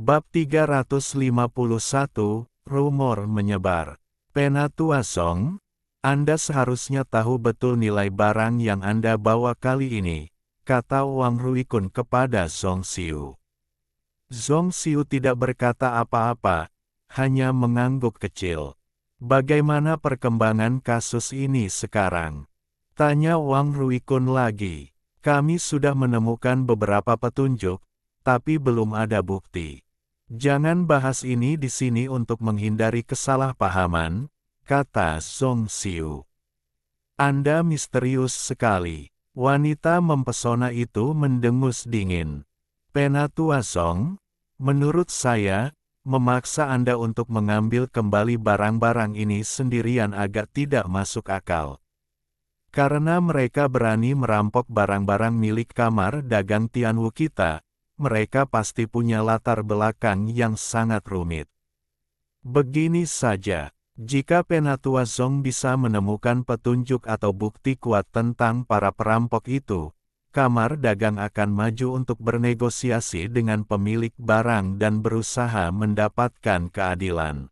Bab 351, Rumor menyebar. Penatua Song, Anda seharusnya tahu betul nilai barang yang Anda bawa kali ini, kata Wang Ruikun kepada Zhong Xiu. Zhong Xiu tidak berkata apa-apa, hanya mengangguk kecil. Bagaimana perkembangan kasus ini sekarang? Tanya Wang Ruikun lagi. Kami sudah menemukan beberapa petunjuk, tapi belum ada bukti. Jangan bahas ini di sini untuk menghindari kesalahpahaman, kata Zhong Xiu. Anda misterius sekali. Wanita mempesona itu mendengus dingin. Penatua Song, menurut saya, memaksa Anda untuk mengambil kembali barang-barang ini sendirian agak tidak masuk akal. Karena mereka berani merampok barang-barang milik kamar dagang Tianwu kita, mereka pasti punya latar belakang yang sangat rumit. Begini saja, jika Penatua Song bisa menemukan petunjuk atau bukti kuat tentang para perampok itu, kamar dagang akan maju untuk bernegosiasi dengan pemilik barang dan berusaha mendapatkan keadilan.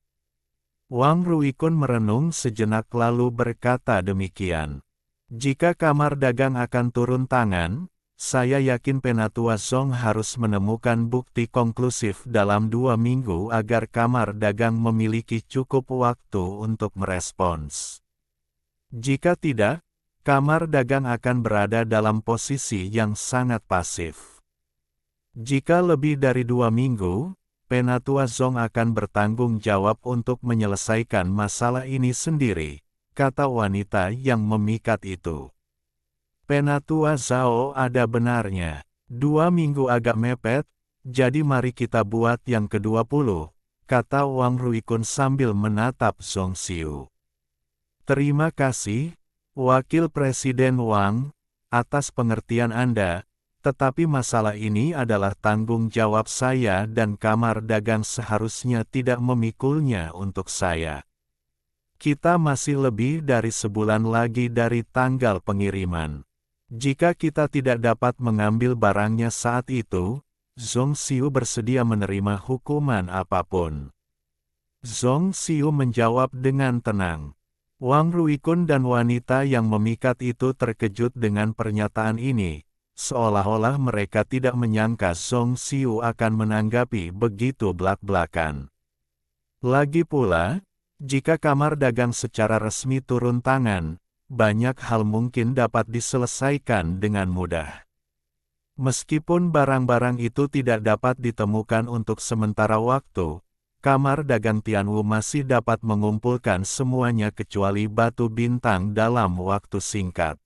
Wang Ruikun merenung sejenak lalu berkata demikian. Jika kamar dagang akan turun tangan, saya yakin Penatua Song harus menemukan bukti konklusif dalam 2 minggu agar kamar dagang memiliki cukup waktu untuk merespons. Jika tidak, kamar dagang akan berada dalam posisi yang sangat pasif. Jika lebih dari 2 minggu, Penatua Song akan bertanggung jawab untuk menyelesaikan masalah ini sendiri, kata wanita yang memikat itu. Penatua Zhao ada benarnya. 2 minggu agak mepet, jadi mari kita buat yang ke-20, kata Wang Ruikun sambil menatap Zhong Xiu. Terima kasih, Wakil Presiden Wang, atas pengertian Anda, tetapi masalah ini adalah tanggung jawab saya dan kamar dagang seharusnya tidak memikulnya untuk saya. Kita masih lebih dari sebulan lagi dari tanggal pengiriman. Jika kita tidak dapat mengambil barangnya saat itu, Zhong Xiu bersedia menerima hukuman apapun. Zhong Xiu menjawab dengan tenang. Wang Ruikun dan wanita yang memikat itu terkejut dengan pernyataan ini, seolah-olah mereka tidak menyangka Zhong Xiu akan menanggapi begitu blak-blakan. Lagi pula, jika kamar dagang secara resmi turun tangan, banyak hal mungkin dapat diselesaikan dengan mudah. Meskipun barang-barang itu tidak dapat ditemukan untuk sementara waktu, kamar dagang Tianwu masih dapat mengumpulkan semuanya kecuali batu bintang dalam waktu singkat.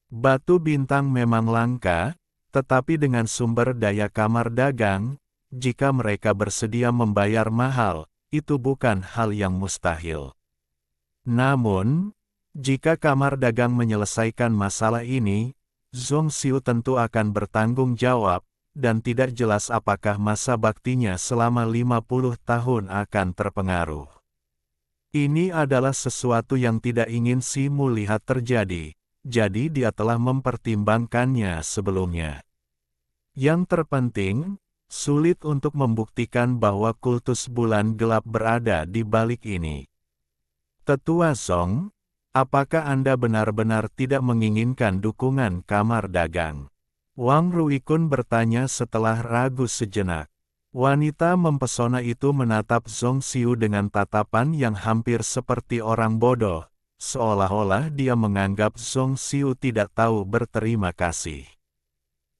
Batu bintang memang langka, tetapi dengan sumber daya kamar dagang, jika mereka bersedia membayar mahal, itu bukan hal yang mustahil. Namun, jika kamar dagang menyelesaikan masalah ini, Zhong Xiu tentu akan bertanggung jawab, dan tidak jelas apakah masa baktinya selama 50 tahun akan terpengaruh. Ini adalah sesuatu yang tidak ingin Si Mu lihat terjadi, jadi dia telah mempertimbangkannya sebelumnya. Yang terpenting, sulit untuk membuktikan bahwa kultus bulan gelap berada di balik ini. Tetua Song, apakah Anda benar-benar tidak menginginkan dukungan kamar dagang? Wang Ruikun bertanya setelah ragu sejenak. Wanita mempesona itu menatap Zhong Xiu dengan tatapan yang hampir seperti orang bodoh, seolah-olah dia menganggap Zhong Xiu tidak tahu berterima kasih.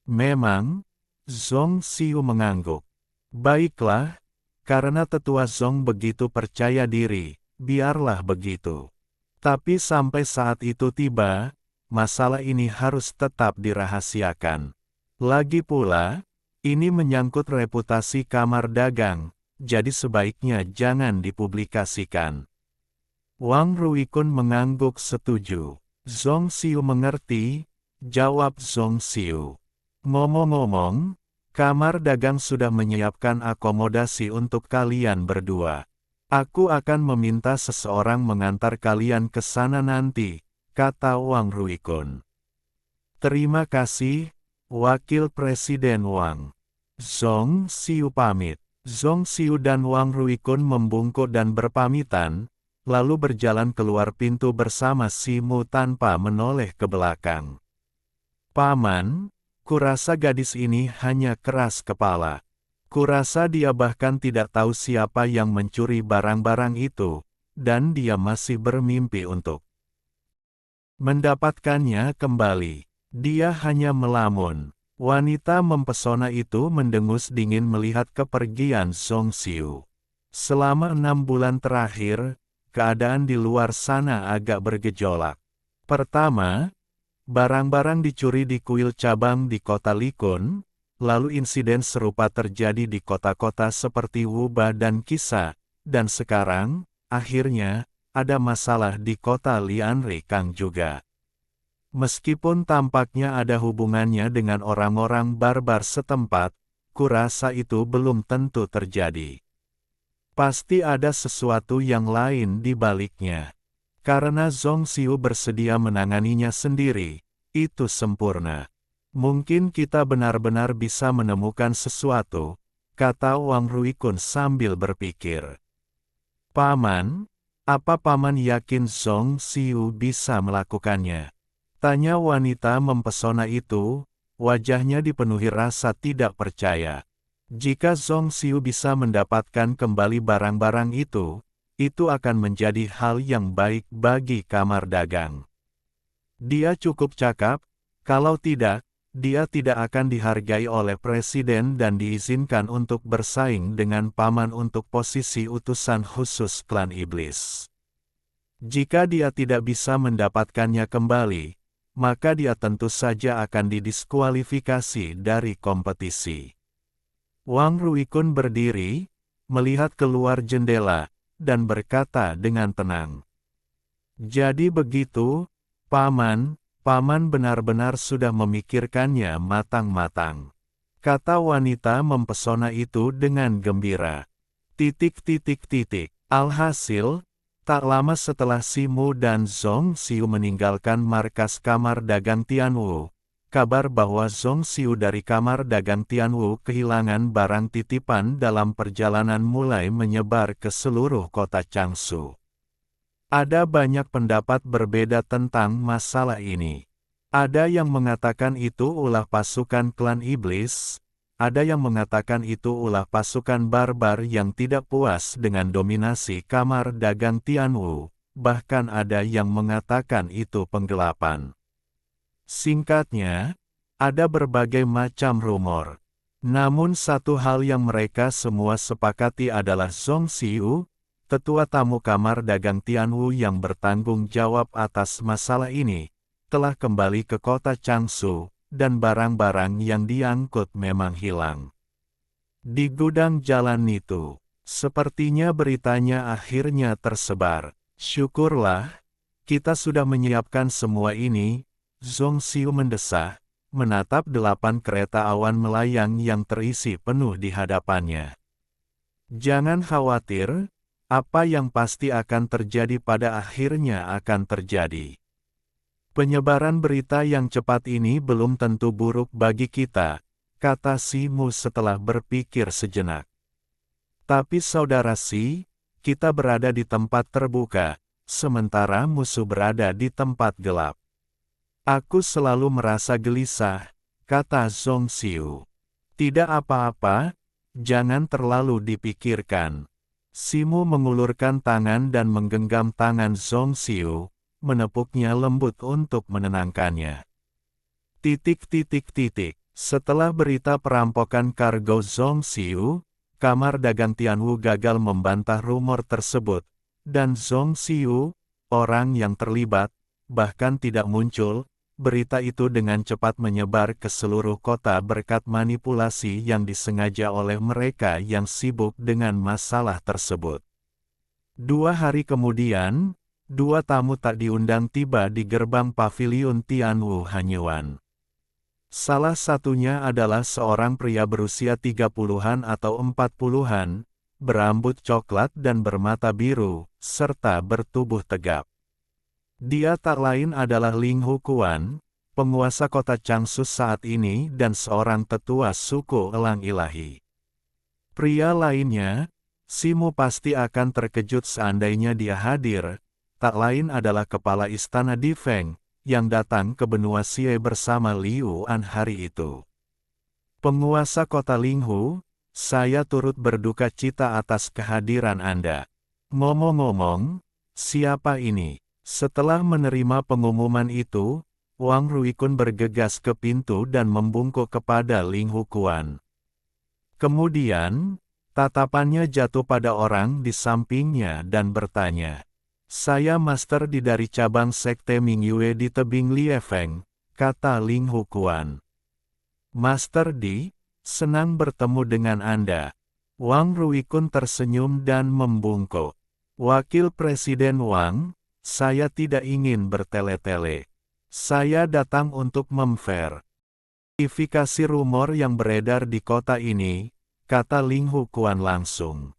Memang, Zhong Xiu mengangguk. Baiklah, karena Tetua Song begitu percaya diri, biarlah begitu. Tapi sampai saat itu tiba, masalah ini harus tetap dirahasiakan. Lagi pula, ini menyangkut reputasi kamar dagang, jadi sebaiknya jangan dipublikasikan. Wang Ruikun mengangguk setuju. Zhong Xiu mengerti, jawab Zhong Xiu. Ngomong-ngomong, kamar dagang sudah menyiapkan akomodasi untuk kalian berdua. Aku akan meminta seseorang mengantar kalian ke sana nanti, kata Wang Ruikun. Terima kasih, Wakil Presiden Wang. Zhong Xiu pamit. Zhong Xiu dan Wang Ruikun membungkuk dan berpamitan, lalu berjalan keluar pintu bersama Si Mu tanpa menoleh ke belakang. Paman, kurasa gadis ini hanya keras kepala. Kurasa dia bahkan tidak tahu siapa yang mencuri barang-barang itu, dan dia masih bermimpi untuk mendapatkannya kembali. Dia hanya melamun. Wanita mempesona itu mendengus dingin melihat kepergian Zhong Xiu. Selama 6 bulan terakhir, keadaan di luar sana agak bergejolak. Pertama, barang-barang dicuri di kuil cabang di kota Likun, lalu insiden serupa terjadi di kota-kota seperti Wuba dan Kisa, dan sekarang, akhirnya, ada masalah di kota Lianrikang juga. Meskipun tampaknya ada hubungannya dengan orang-orang barbar setempat, kurasa itu belum tentu terjadi. Pasti ada sesuatu yang lain di baliknya. Karena Zhong Xiu bersedia menanganinya sendiri, itu sempurna. Mungkin kita benar-benar bisa menemukan sesuatu, kata Wang Ruikun sambil berpikir. Paman, apa paman yakin Zhong Xiu bisa melakukannya? Tanya wanita mempesona itu, wajahnya dipenuhi rasa tidak percaya. Jika Zhong Xiu bisa mendapatkan kembali barang-barang itu akan menjadi hal yang baik bagi kamar dagang. Dia cukup cakap, kalau tidak, dia tidak akan dihargai oleh presiden dan diizinkan untuk bersaing dengan paman untuk posisi utusan khusus klan iblis. Jika dia tidak bisa mendapatkannya kembali, maka dia tentu saja akan didiskualifikasi dari kompetisi. Wang Ruikun berdiri, melihat keluar jendela, dan berkata dengan tenang. Jadi begitu, paman benar-benar sudah memikirkannya matang-matang. Kata wanita mempesona itu dengan gembira. Alhasil, tak lama setelah Si Mu dan Zhong Xiu meninggalkan markas kamar dagang Tianwu, kabar bahwa Zhong Xiu dari kamar dagang Tianwu kehilangan barang titipan dalam perjalanan mulai menyebar ke seluruh kota Changshu. Ada banyak pendapat berbeda tentang masalah ini. Ada yang mengatakan itu ulah pasukan klan iblis, ada yang mengatakan itu ulah pasukan barbar yang tidak puas dengan dominasi kamar dagang Tianwu, bahkan ada yang mengatakan itu penggelapan. Singkatnya, ada berbagai macam rumor. Namun satu hal yang mereka semua sepakati adalah Zhong Xiu, tetua tamu kamar dagang Tianwu yang bertanggung jawab atas masalah ini, telah kembali ke kota Changshu, dan barang-barang yang diangkut memang hilang. Di gudang jalan itu, sepertinya beritanya akhirnya tersebar. Syukurlah, kita sudah menyiapkan semua ini, Zhong Xiu mendesah, menatap 8 kereta awan melayang yang terisi penuh di hadapannya. Jangan khawatir, apa yang pasti akan terjadi pada akhirnya akan terjadi. Penyebaran berita yang cepat ini belum tentu buruk bagi kita, kata Si Mu setelah berpikir sejenak. Tapi saudara Si, kita berada di tempat terbuka, sementara musuh berada di tempat gelap. Aku selalu merasa gelisah, kata Zhong Xiu. Tidak apa-apa, jangan terlalu dipikirkan. Si Mu mengulurkan tangan dan menggenggam tangan Zhong Xiu, menepuknya lembut untuk menenangkannya. Setelah berita perampokan kargo Zhong Xiu, kamar dagang Tianwu gagal membantah rumor tersebut, dan Zhong Xiu, orang yang terlibat, bahkan tidak muncul. Berita itu dengan cepat menyebar ke seluruh kota berkat manipulasi yang disengaja oleh mereka yang sibuk dengan masalah tersebut. 2 hari kemudian, 2 tamu tak diundang tiba di gerbang paviliun Tianwu Hanyuan. Salah satunya adalah seorang pria berusia 30-an atau 40-an, berambut coklat dan bermata biru, serta bertubuh tegap. Dia tak lain adalah Ling Hukuan, penguasa kota Changshu saat ini dan seorang tetua suku Elang Ilahi. Pria lainnya, Simu pasti akan terkejut seandainya dia hadir, tak lain adalah kepala istana Di Feng, yang datang ke benua Xie bersama Liu An hari itu. Penguasa kota Linghu, saya turut berduka cita atas kehadiran Anda. Ngomong-ngomong, siapa ini? Setelah menerima pengumuman itu, Wang Ruikun bergegas ke pintu dan membungkuk kepada Linghu Kuan. Kemudian, tatapannya jatuh pada orang di sampingnya dan bertanya, "Saya master Di dari cabang sekte Mingyue di tebing Liefeng," kata Linghu Kuan. "Master Di, senang bertemu dengan Anda." Wang Ruikun tersenyum dan membungkuk. "Wakil Presiden Wang, saya tidak ingin bertele-tele. Saya datang untuk memverifikasi rumor yang beredar di kota ini," kata Linghu Kuan langsung.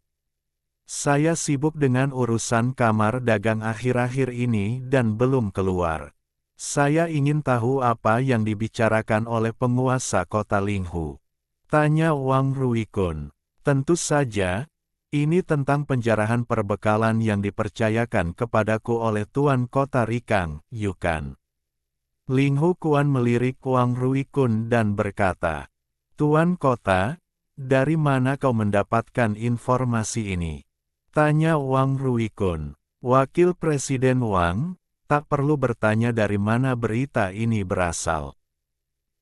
"Saya sibuk dengan urusan kamar dagang akhir-akhir ini dan belum keluar. Saya ingin tahu apa yang dibicarakan oleh penguasa kota Linghu," tanya Wang Ruikun. "Tentu saja, ini tentang penjarahan perbekalan yang dipercayakan kepadaku oleh Tuan Kota Rikang, Yukan." Linghu Kuan melirik Wang Ruikun dan berkata, "Tuan Kota, dari mana kau mendapatkan informasi ini?" tanya Wang Ruikun. "Wakil Presiden Wang, tak perlu bertanya dari mana berita ini berasal.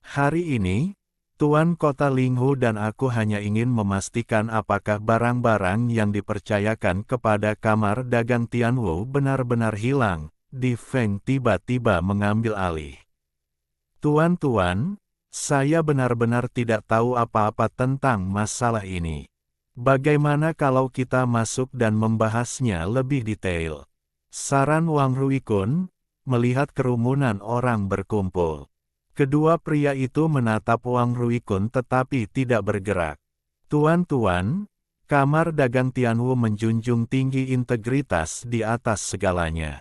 Hari ini, Tuan Kota Linghu dan aku hanya ingin memastikan apakah barang-barang yang dipercayakan kepada kamar dagang Tianwu benar-benar hilang." Di Feng tiba-tiba mengambil alih. "Tuan-tuan, saya benar-benar tidak tahu apa-apa tentang masalah ini. Bagaimana kalau kita masuk dan membahasnya lebih detail?" saran Wang Ruikun, melihat kerumunan orang berkumpul. Kedua pria itu menatap Wang Ruikun tetapi tidak bergerak. "Tuan-tuan, kamar dagang Tianwu menjunjung tinggi integritas di atas segalanya.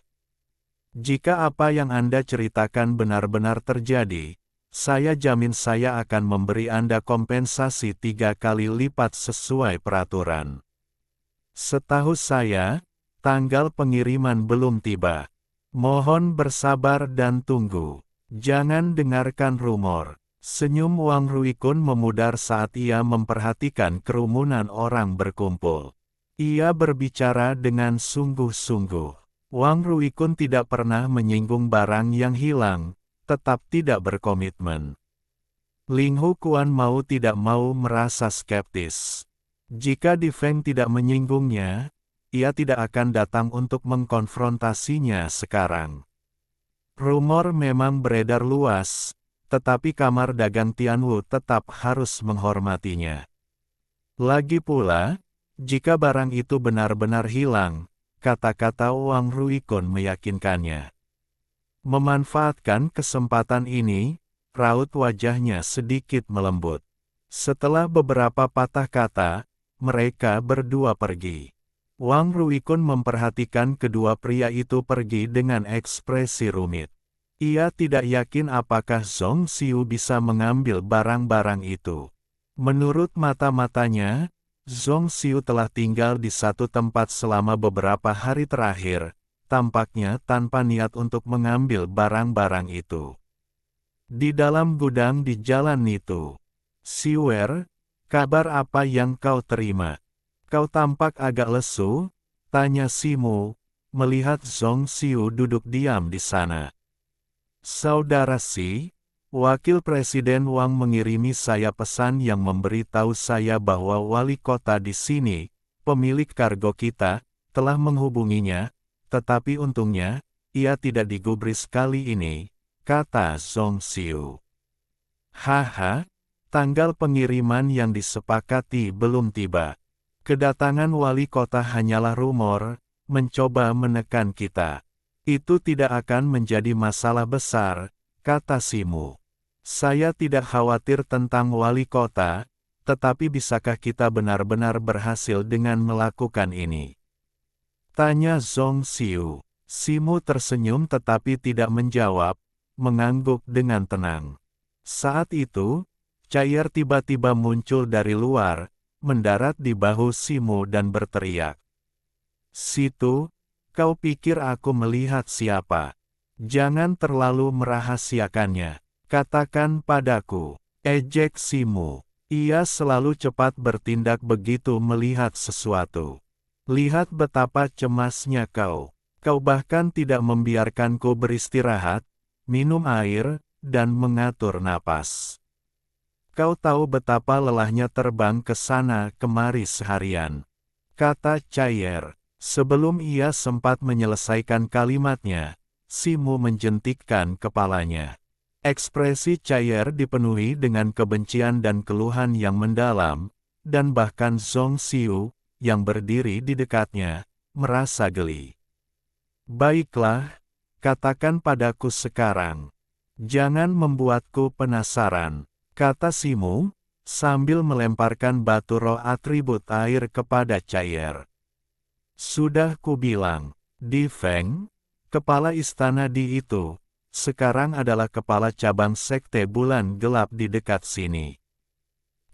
Jika apa yang Anda ceritakan benar-benar terjadi, saya jamin saya akan memberi Anda kompensasi 3 kali lipat sesuai peraturan. Setahu saya, tanggal pengiriman belum tiba. Mohon bersabar dan tunggu. Jangan dengarkan rumor." Senyum Wang Ruikun memudar saat ia memperhatikan kerumunan orang berkumpul. Ia berbicara dengan sungguh-sungguh. Wang Ruikun tidak pernah menyinggung barang yang hilang, tetap tidak berkomitmen. Linghu Kuan mau tidak mau merasa skeptis. Jika Di Feng tidak menyinggungnya, ia tidak akan datang untuk mengkonfrontasinya sekarang. Rumor memang beredar luas, tetapi kamar dagang Tianwu tetap harus menghormatinya. Lagi pula, jika barang itu benar-benar hilang, kata-kata Wang Ruikun meyakinkannya. Memanfaatkan kesempatan ini, raut wajahnya sedikit melembut. Setelah beberapa patah kata, mereka berdua pergi. Wang Ruikun memperhatikan kedua pria itu pergi dengan ekspresi rumit. Ia tidak yakin apakah Zhong Xiu bisa mengambil barang-barang itu. Menurut mata-matanya, Zhong Xiu telah tinggal di satu tempat selama beberapa hari terakhir, tampaknya tanpa niat untuk mengambil barang-barang itu. Di dalam gudang di jalan itu, "Siwer, kabar apa yang kau terima? Kau tampak agak lesu," tanya Simu, melihat Zhong Xiu duduk diam di sana. "Saudara Si, Wakil Presiden Wang mengirimi saya pesan yang memberitahu saya bahwa wali kota di sini, pemilik kargo kita, telah menghubunginya, tetapi untungnya, ia tidak digubris kali ini," kata Zhong Xiu. "Haha, tanggal pengiriman yang disepakati belum tiba. Kedatangan wali kota hanyalah rumor, mencoba menekan kita. Itu tidak akan menjadi masalah besar," kata Simu. "Saya tidak khawatir tentang wali kota, tetapi bisakah kita benar-benar berhasil dengan melakukan ini?" tanya Zhong Xiu. Simu tersenyum tetapi tidak menjawab, mengangguk dengan tenang. Saat itu, Cair tiba-tiba muncul dari luar, mendarat di bahu Simu dan berteriak. "Situ, kau pikir aku melihat siapa? Jangan terlalu merahasiakannya. Katakan padaku," ejek Simu. Ia selalu cepat bertindak begitu melihat sesuatu. "Lihat betapa cemasnya kau. Kau bahkan tidak membiarkanku beristirahat, minum air, dan mengatur napas. Kau tahu betapa lelahnya terbang ke sana kemari seharian," kata Cayer. Sebelum ia sempat menyelesaikan kalimatnya, Simu menjentikkan kepalanya. Ekspresi Cayer dipenuhi dengan kebencian dan keluhan yang mendalam, dan bahkan Zhong Xiu, yang berdiri di dekatnya, merasa geli. "Baiklah, katakan padaku sekarang. Jangan membuatku penasaran," kata Simu, sambil melemparkan batu roh atribut air kepada Cayer. "Sudah kubilang, Di Feng, kepala istana Di itu, sekarang adalah kepala cabang sekte bulan gelap di dekat sini,"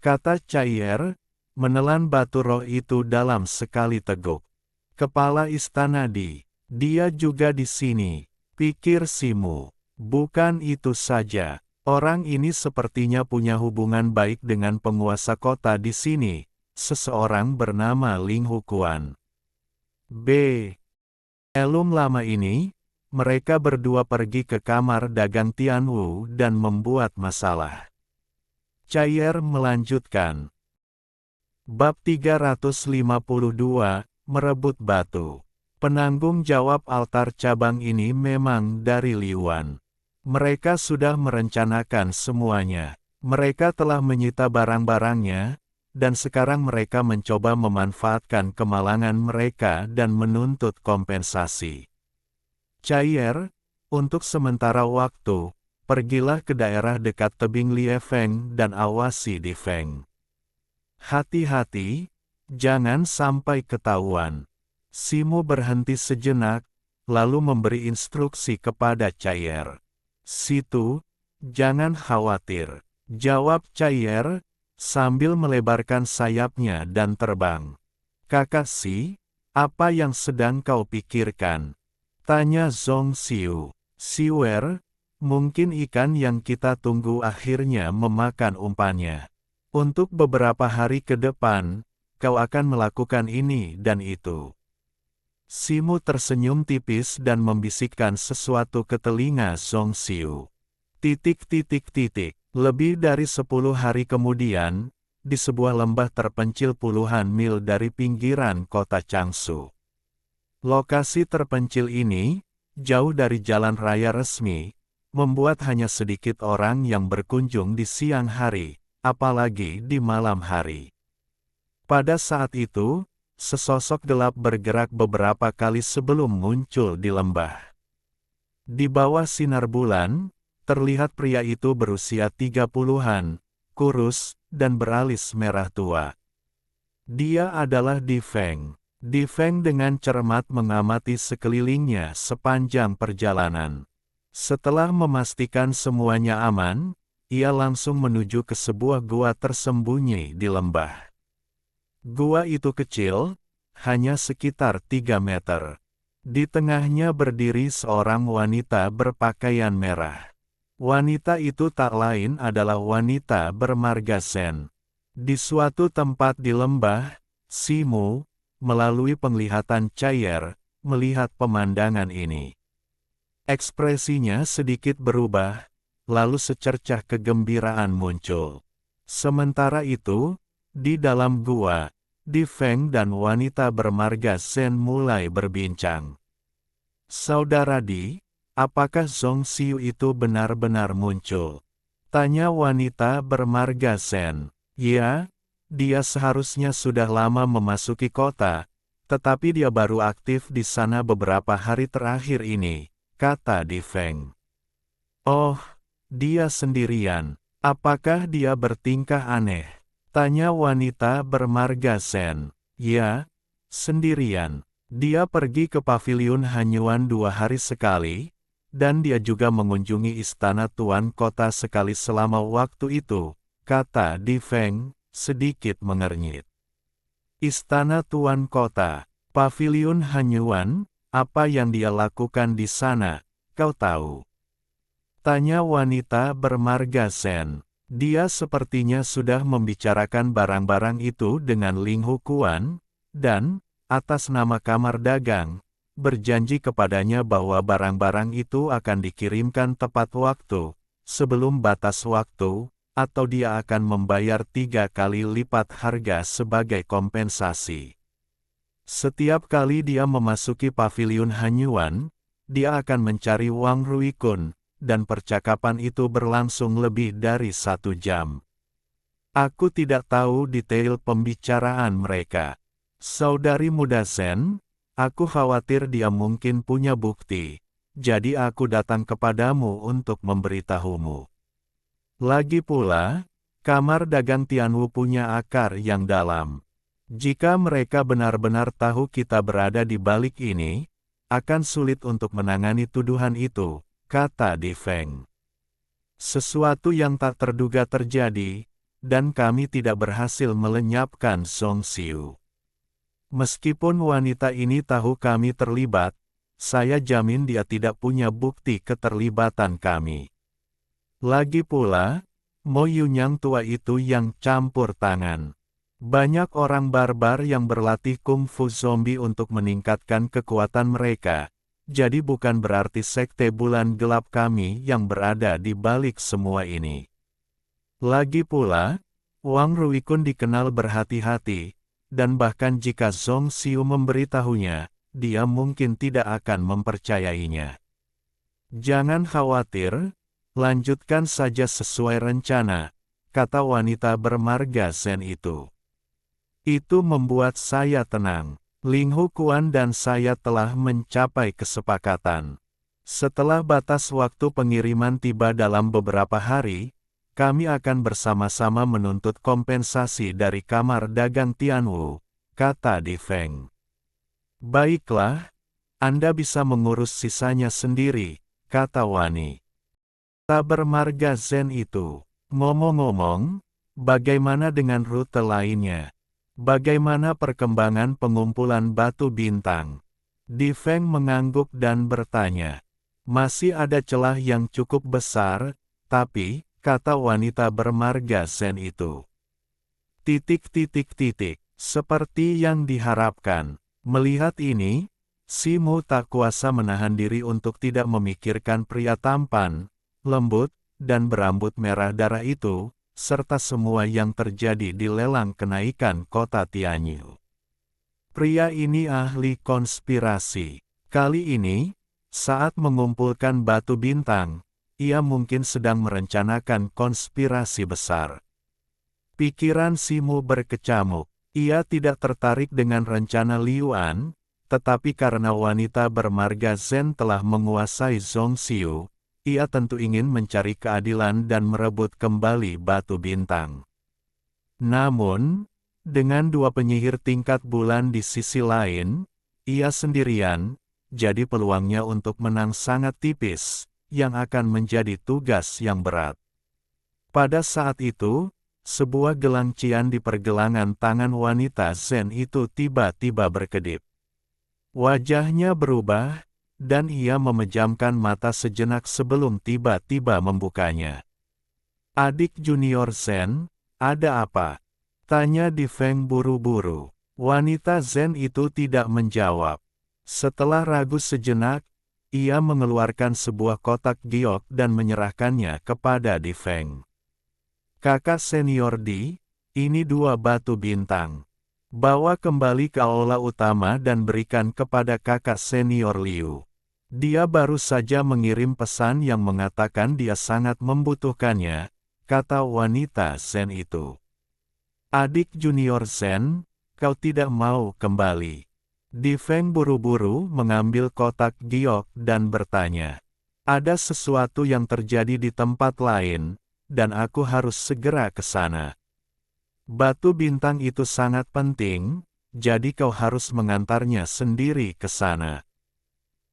kata Cayer, menelan batu roh itu dalam sekali teguk. "Kepala istana Di, dia juga di sini," pikir Simu. Bukan itu saja, orang ini sepertinya punya hubungan baik dengan penguasa kota di sini, seseorang bernama Ling Hukuan. Belum lama ini, mereka berdua pergi ke kamar dagang Tianwu dan membuat masalah. Cayer melanjutkan. Bab 352, Merebut Batu. Penanggung jawab altar cabang ini memang dari Liuan. Mereka sudah merencanakan semuanya. Mereka telah menyita barang-barangnya, dan sekarang mereka mencoba memanfaatkan kemalangan mereka dan menuntut kompensasi. Cayer, untuk sementara waktu, pergilah ke daerah dekat tebing Liefeng dan awasi Di Feng. Hati-hati, jangan sampai ketahuan. Simu berhenti sejenak, lalu memberi instruksi kepada Cayer. "Situ, jangan khawatir," jawab Cayer, sambil melebarkan sayapnya dan terbang. "Kakashi, apa yang sedang kau pikirkan?" tanya Zhong Xiu. "Siwer, mungkin ikan yang kita tunggu akhirnya memakan umpannya. Untuk beberapa hari ke depan, kau akan melakukan ini dan itu." Simu tersenyum tipis dan membisikkan sesuatu ke telinga Zhong Xiu. Lebih dari 10 hari kemudian, di sebuah lembah terpencil puluhan mil dari pinggiran kota Changsu. Lokasi terpencil ini, jauh dari jalan raya resmi, membuat hanya sedikit orang yang berkunjung di siang hari, apalagi di malam hari. Pada saat itu, sesosok gelap bergerak beberapa kali sebelum muncul di lembah. Di bawah sinar bulan, terlihat pria itu berusia 30-an, kurus, dan beralis merah tua. Dia adalah Di Feng. Di Feng dengan cermat mengamati sekelilingnya sepanjang perjalanan. Setelah memastikan semuanya aman, ia langsung menuju ke sebuah gua tersembunyi di lembah. Gua itu kecil, hanya sekitar 3 meter. Di tengahnya berdiri seorang wanita berpakaian merah. Wanita itu tak lain adalah wanita bermarga Sen. Di suatu tempat di lembah, Simu, melalui penglihatan Cayer, melihat pemandangan ini. Ekspresinya sedikit berubah, lalu secercah kegembiraan muncul. Sementara itu, di dalam gua, Di Feng dan wanita bermarga Sen mulai berbincang. "Saudara Di, apakah Zhong Xiu itu benar-benar muncul?" tanya wanita bermarga Sen. "Ya, dia seharusnya sudah lama memasuki kota, tetapi dia baru aktif di sana beberapa hari terakhir ini," kata Di Feng. "Oh, dia sendirian. Apakah dia bertingkah aneh?" tanya wanita bermarga Sen. "Ya, sendirian. Dia pergi ke paviliun Hanyuan 2 hari sekali, dan dia juga mengunjungi istana tuan kota sekali selama waktu itu," kata Di Feng, sedikit mengernyit. Istana Tuan Kota, Paviliun Hanyuan, apa yang dia lakukan di sana, kau tahu? Tanya wanita bermarga Zen. Dia sepertinya sudah membicarakan barang-barang itu dengan Ling Hukuan, dan, atas nama kamar dagang, berjanji kepadanya bahwa barang-barang itu akan dikirimkan tepat waktu, sebelum batas waktu, atau dia akan membayar 3 kali lipat harga sebagai kompensasi. Setiap kali dia memasuki Paviliun Hanyuan, dia akan mencari Wang Ruikun, dan percakapan itu berlangsung lebih dari 1 jam. Aku tidak tahu detail pembicaraan mereka. Saudari muda Zen, aku khawatir dia mungkin punya bukti, jadi aku datang kepadamu untuk memberitahumu. Lagi pula, kamar dagang Tianwu punya akar yang dalam. Jika mereka benar-benar tahu kita berada di balik ini, akan sulit untuk menangani tuduhan itu, kata Di Feng. Sesuatu yang tak terduga terjadi, dan kami tidak berhasil melenyapkan Song Xiu. Meskipun wanita ini tahu kami terlibat, saya jamin dia tidak punya bukti keterlibatan kami. Lagi pula, Mo Yunyang tua itu yang campur tangan. Banyak orang barbar yang berlatih kungfu zombie untuk meningkatkan kekuatan mereka, jadi bukan berarti sekte bulan gelap kami yang berada di balik semua ini. Lagi pula, Wang Ruikun dikenal berhati-hati, dan bahkan jika Song Xiu memberitahunya, dia mungkin tidak akan mempercayainya. Jangan khawatir, lanjutkan saja sesuai rencana, kata wanita bermarga Zen itu. Itu membuat saya tenang. Ling Hukuan dan saya telah mencapai kesepakatan. Setelah batas waktu pengiriman tiba dalam beberapa hari, kami akan bersama-sama menuntut kompensasi dari kamar dagang Tianwu, kata Di Feng. Baiklah, Anda bisa mengurus sisanya sendiri, kata Wani. Tak bermarga Zen itu. Ngomong-ngomong, bagaimana dengan rute lainnya? Bagaimana perkembangan pengumpulan batu bintang? Di Feng mengangguk dan bertanya. Masih ada celah yang cukup besar, tapi, kata wanita bermarga Zen itu. Seperti yang diharapkan. Melihat ini, Si Mu tak kuasa menahan diri untuk tidak memikirkan pria tampan, lembut, dan berambut merah darah itu, serta semua yang terjadi di lelang kenaikan kota Tianyu. Pria ini ahli konspirasi. Kali ini, saat mengumpulkan batu bintang, ia mungkin sedang merencanakan konspirasi besar. Pikiran Si Mu berkecamuk. Ia tidak tertarik dengan rencana Liu An, tetapi karena wanita bermarga Zen telah menguasai Song Xiu, ia tentu ingin mencari keadilan dan merebut kembali batu bintang. Namun, dengan 2 penyihir tingkat bulan di sisi lain, ia sendirian, jadi peluangnya untuk menang sangat tipis, yang akan menjadi tugas yang berat. Pada saat itu, sebuah gelang cian di pergelangan tangan wanita Zen itu tiba-tiba berkedip. Wajahnya berubah, dan ia memejamkan mata sejenak sebelum tiba-tiba membukanya. Adik junior Zen, ada apa? Tanya Di Feng buru-buru. Wanita Zen itu tidak menjawab. Setelah ragu sejenak, ia mengeluarkan sebuah kotak giok dan menyerahkannya kepada Di Feng. Kakak senior Di, ini 2 batu bintang. Bawa kembali ke aula utama dan berikan kepada kakak senior Liu. Dia baru saja mengirim pesan yang mengatakan dia sangat membutuhkannya, kata wanita Zen itu. Adik junior Zen, kau tidak mau kembali. Di Feng buru-buru mengambil kotak giok dan bertanya. Ada sesuatu yang terjadi di tempat lain, dan aku harus segera ke sana. Batu bintang itu sangat penting, jadi kau harus mengantarnya sendiri ke sana.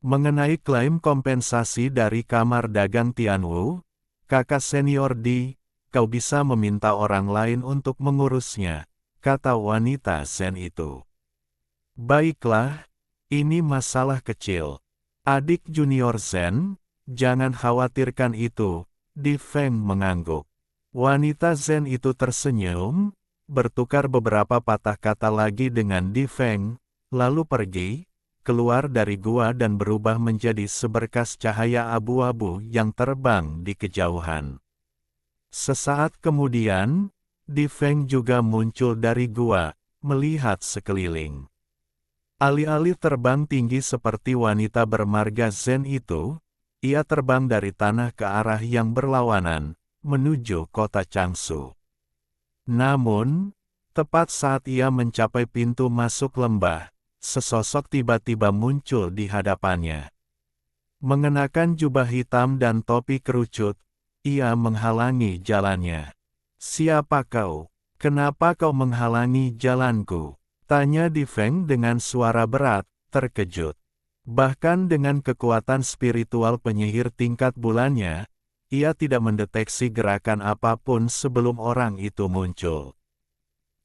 Mengenai klaim kompensasi dari kamar dagang Tianwu, kakak senior Di, kau bisa meminta orang lain untuk mengurusnya, kata wanita Zen itu. Baiklah, ini masalah kecil. Adik junior Zen, jangan khawatirkan itu, Di Feng mengangguk. Wanita Zen itu tersenyum, bertukar beberapa patah kata lagi dengan Di Feng, lalu pergi, keluar dari gua dan berubah menjadi seberkas cahaya abu-abu yang terbang di kejauhan. Sesaat kemudian, Di Feng juga muncul dari gua, melihat sekeliling. Alih-alih terbang tinggi seperti wanita bermarga Zen itu, ia terbang dari tanah ke arah yang berlawanan, menuju kota Changsu. Namun, tepat saat ia mencapai pintu masuk lembah, sesosok tiba-tiba muncul di hadapannya. Mengenakan jubah hitam dan topi kerucut, ia menghalangi jalannya. "Siapa kau? Kenapa kau menghalangi jalanku?" tanya Di Feng dengan suara berat, terkejut. Bahkan dengan kekuatan spiritual penyihir tingkat bulannya, ia tidak mendeteksi gerakan apapun sebelum orang itu muncul.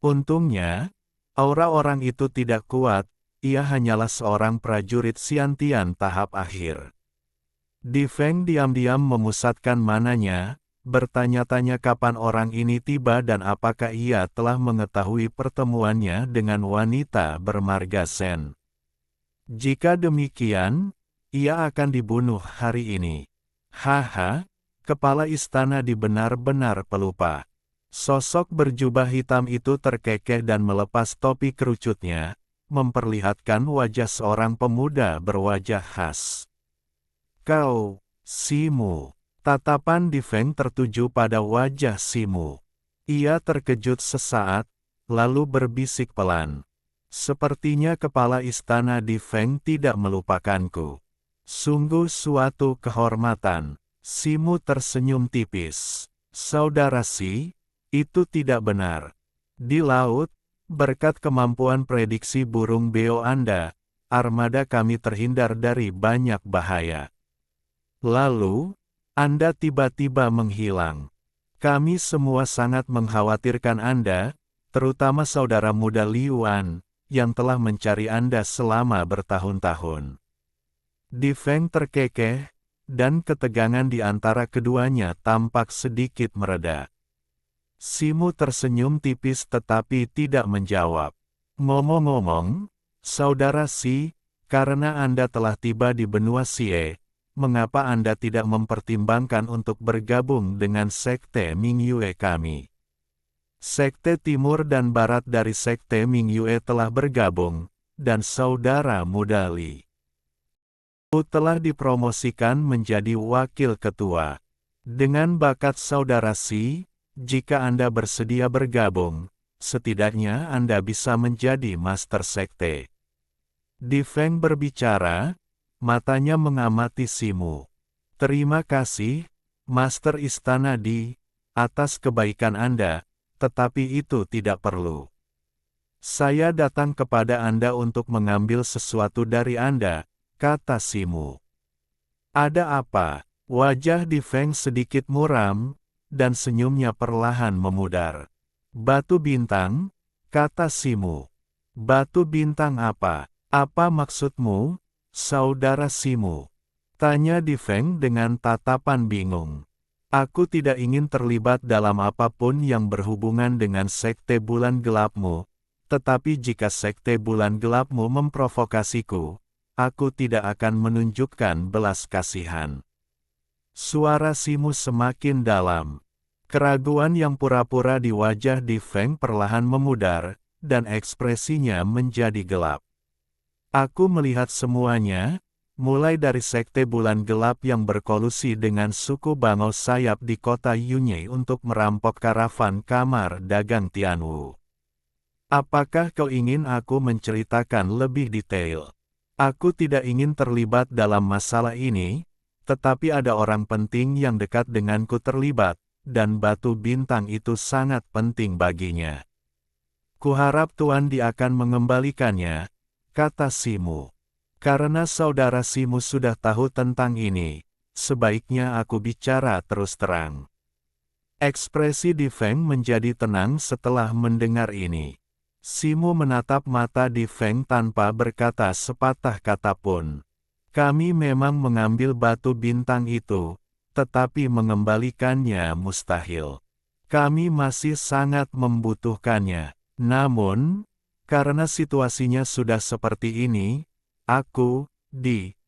Untungnya, aura orang itu tidak kuat, ia hanyalah seorang prajurit Xiantian tahap akhir. Di Feng diam-diam memusatkan mananya, bertanya-tanya kapan orang ini tiba dan apakah ia telah mengetahui pertemuannya dengan wanita bermarga Zen. Jika demikian, ia akan dibunuh hari ini. Haha, kepala istana benar-benar pelupa. Sosok berjubah hitam itu terkekeh dan melepas topi kerucutnya, memperlihatkan wajah seorang pemuda berwajah khas. "Kau, Simu." Tatapan Di Feng tertuju pada wajah Simu. Ia terkejut sesaat, lalu berbisik pelan. "Sepertinya kepala istana Di Feng tidak melupakanku. Sungguh suatu kehormatan." Simu tersenyum tipis. "Saudara Si, itu tidak benar. Di laut, berkat kemampuan prediksi burung beo Anda, armada kami terhindar dari banyak bahaya. Lalu, Anda tiba-tiba menghilang. Kami semua sangat mengkhawatirkan Anda, terutama saudara muda Liuan, yang telah mencari Anda selama bertahun-tahun." Di Feng terkekeh, dan ketegangan di antara keduanya tampak sedikit mereda. Simu tersenyum tipis tetapi tidak menjawab. "Ngomong-ngomong, saudara Si, karena Anda telah tiba di benua Xie, mengapa Anda tidak mempertimbangkan untuk bergabung dengan Sekte Mingyue kami?" Sekte Timur dan Barat dari Sekte Mingyue telah bergabung, dan saudara muda Li telah dipromosikan menjadi wakil ketua. Dengan bakat saudara Si, jika Anda bersedia bergabung, setidaknya Anda bisa menjadi Master Sekte. Di Feng berbicara, matanya mengamati Simu. "Terima kasih, Master Istana Di, atas kebaikan Anda, tetapi itu tidak perlu. Saya datang kepada Anda untuk mengambil sesuatu dari Anda," kata Simu. "Ada apa?" Wajah Di Feng sedikit muram, dan senyumnya perlahan memudar. "Batu bintang," kata Simu. "Batu bintang apa? Apa maksudmu, saudara Simu?" tanya Di Feng dengan tatapan bingung. "Aku tidak ingin terlibat dalam apapun yang berhubungan dengan Sekte Bulan Gelapmu, tetapi jika Sekte Bulan Gelapmu memprovokasiku, aku tidak akan menunjukkan belas kasihan." Suara Simu semakin dalam. Keraguan yang pura-pura di wajah Di Feng perlahan memudar, dan ekspresinya menjadi gelap. "Aku melihat semuanya, mulai dari Sekte Bulan Gelap yang berkolusi dengan suku Bangau Sayap di kota Yunye untuk merampok karavan kamar dagang Tianwu. Apakah kau ingin aku menceritakan lebih detail? Aku tidak ingin terlibat dalam masalah ini, tetapi ada orang penting yang dekat denganku terlibat, dan batu bintang itu sangat penting baginya. Kuharap Tuan Di akan mengembalikannya," kata Simu. "Karena saudara Simu sudah tahu tentang ini, sebaiknya aku bicara terus terang." Ekspresi Di Feng menjadi tenang setelah mendengar ini. Simu menatap mata Di Feng tanpa berkata sepatah kata pun. Kami memang mengambil batu bintang itu, tetapi mengembalikannya mustahil. Kami masih sangat membutuhkannya. Namun, karena situasinya sudah seperti ini, aku,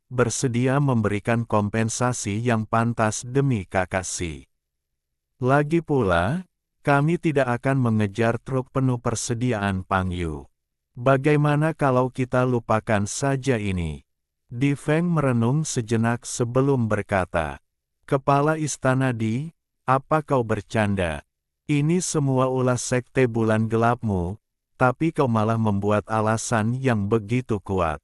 bersedia memberikan kompensasi yang pantas demi Kakashi. Lagi pula, kami tidak akan mengejar truk penuh persediaan Pangyu. Bagaimana kalau kita lupakan saja ini? Di Feng merenung sejenak sebelum berkata, "Kepala istana apa kau bercanda? Ini semua ulah sekte bulan gelapmu, tapi kau malah membuat alasan yang begitu kuat.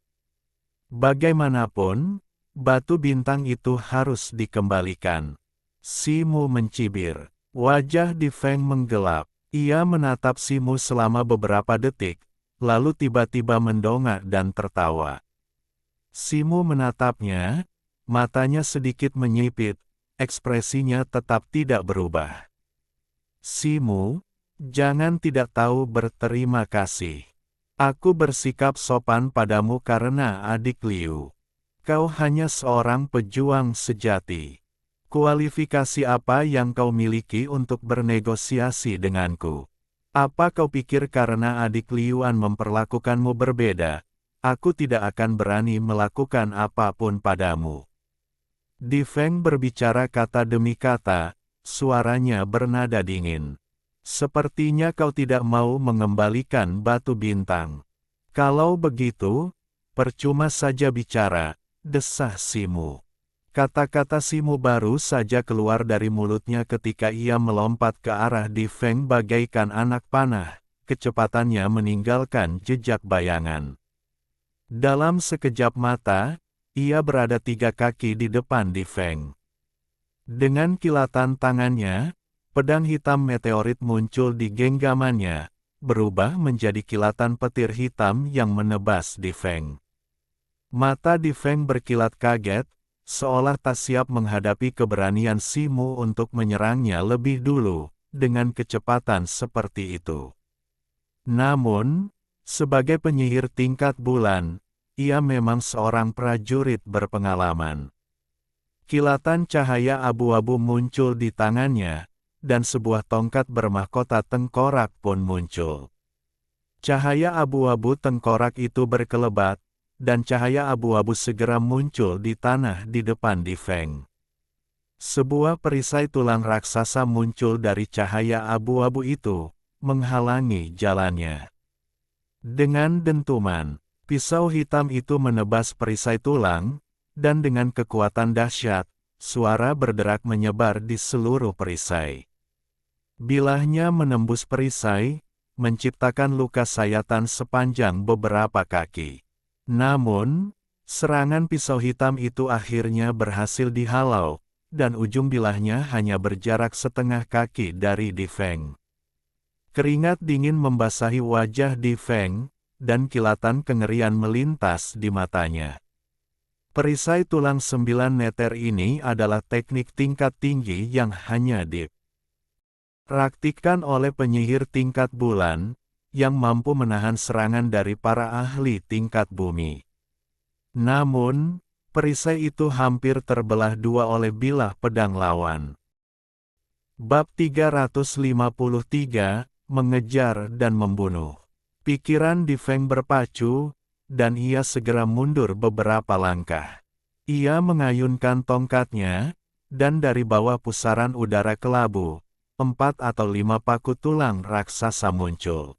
Bagaimanapun, batu bintang itu harus dikembalikan." Simu mencibir. Wajah Di Feng menggelap. Ia menatap Simu selama beberapa detik, lalu tiba-tiba mendongak dan tertawa. Simu menatapnya, matanya sedikit menyipit, ekspresinya tetap tidak berubah. "Simu, jangan tidak tahu berterima kasih. Aku bersikap sopan padamu karena adik Liu. Kau hanya seorang pejuang sejati. Kualifikasi apa yang kau miliki untuk bernegosiasi denganku? Apa kau pikir karena adik Liuan memperlakukanmu berbeda, aku tidak akan berani melakukan apapun padamu?" Di Feng berbicara kata demi kata, suaranya bernada dingin. "Sepertinya kau tidak mau mengembalikan batu bintang. Kalau begitu, percuma saja bicara," desah Simu. Kata-kata Simu baru saja keluar dari mulutnya ketika ia melompat ke arah Di Feng bagaikan anak panah, kecepatannya meninggalkan jejak bayangan. Dalam sekejap mata, ia berada 3 kaki di depan Di Feng. Dengan kilatan tangannya, pedang hitam meteorit muncul di genggamannya, berubah menjadi kilatan petir hitam yang menebas Di Feng. Mata Di Feng berkilat kaget, seolah tak siap menghadapi keberanian Simu untuk menyerangnya lebih dulu, dengan kecepatan seperti itu. Namun, sebagai penyihir tingkat bulan, ia memang seorang prajurit berpengalaman. Kilatan cahaya abu-abu muncul di tangannya, dan sebuah tongkat bermahkota tengkorak pun muncul. Cahaya abu-abu tengkorak itu berkelebat, dan cahaya abu-abu segera muncul di tanah di depan Di Feng. Sebuah perisai tulang raksasa muncul dari cahaya abu-abu itu, menghalangi jalannya. Dengan dentuman, pisau hitam itu menebas perisai tulang, dan dengan kekuatan dahsyat, suara berderak menyebar di seluruh perisai. Bilahnya menembus perisai, menciptakan luka sayatan sepanjang beberapa kaki. Namun, serangan pisau hitam itu akhirnya berhasil dihalau, dan ujung bilahnya hanya berjarak setengah kaki dari Di Feng. Keringat dingin membasahi wajah Di Feng, dan kilatan kengerian melintas di matanya. Perisai tulang 9 meter ini adalah teknik tingkat tinggi yang hanya dipraktikkan oleh penyihir tingkat bulan, yang mampu menahan serangan dari para ahli tingkat bumi. Namun, perisai itu hampir terbelah dua oleh bilah pedang lawan. Bab 353, Mengejar dan Membunuh. Pikiran Di Feng berpacu, dan ia segera mundur beberapa langkah. Ia mengayunkan tongkatnya, dan dari bawah pusaran udara kelabu, 4 atau 5 paku tulang raksasa muncul.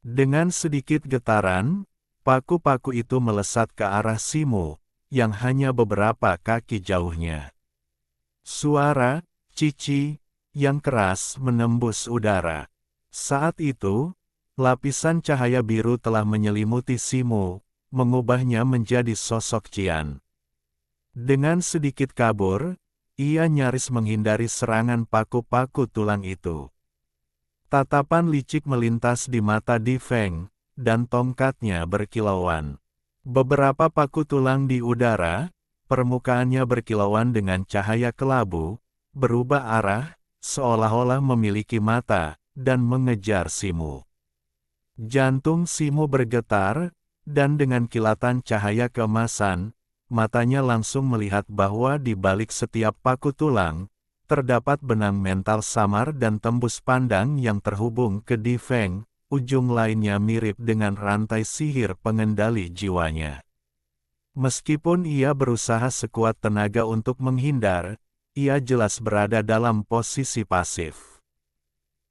Dengan sedikit getaran, paku-paku itu melesat ke arah Simu, yang hanya beberapa kaki jauhnya. Suara cici yang keras menembus udara. Saat itu, lapisan cahaya biru telah menyelimuti Simu, mengubahnya menjadi sosok Qian. Dengan sedikit kabur, ia nyaris menghindari serangan paku-paku tulang itu. Tatapan licik melintas di mata Di Feng, dan tongkatnya berkilauan. Beberapa paku tulang di udara, permukaannya berkilauan dengan cahaya kelabu, berubah arah, seolah-olah memiliki mata, dan mengejar Simu. Jantung Simu bergetar, dan dengan kilatan cahaya keemasan, matanya langsung melihat bahwa di balik setiap paku tulang, terdapat benang mental samar dan tembus pandang yang terhubung ke Di Feng, ujung lainnya mirip dengan rantai sihir pengendali jiwanya. Meskipun ia berusaha sekuat tenaga untuk menghindar, ia jelas berada dalam posisi pasif.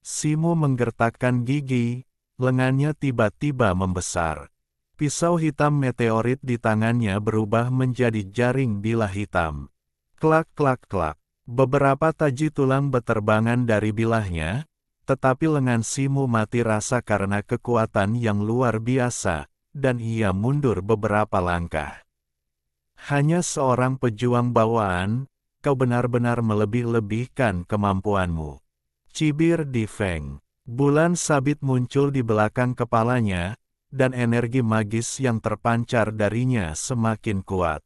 Simu menggertakkan gigi, lengannya tiba-tiba membesar. Pisau hitam meteorit di tangannya berubah menjadi jaring bilah hitam. Klak klak klak. Beberapa taji tulang beterbangan dari bilahnya, tetapi lengan Simu mati rasa karena kekuatan yang luar biasa, dan ia mundur beberapa langkah. Hanya seorang pejuang bawaan, kau benar-benar melebih-lebihkan kemampuanmu. Cibir Di Feng. Bulan sabit muncul di belakang kepalanya, dan energi magis yang terpancar darinya semakin kuat.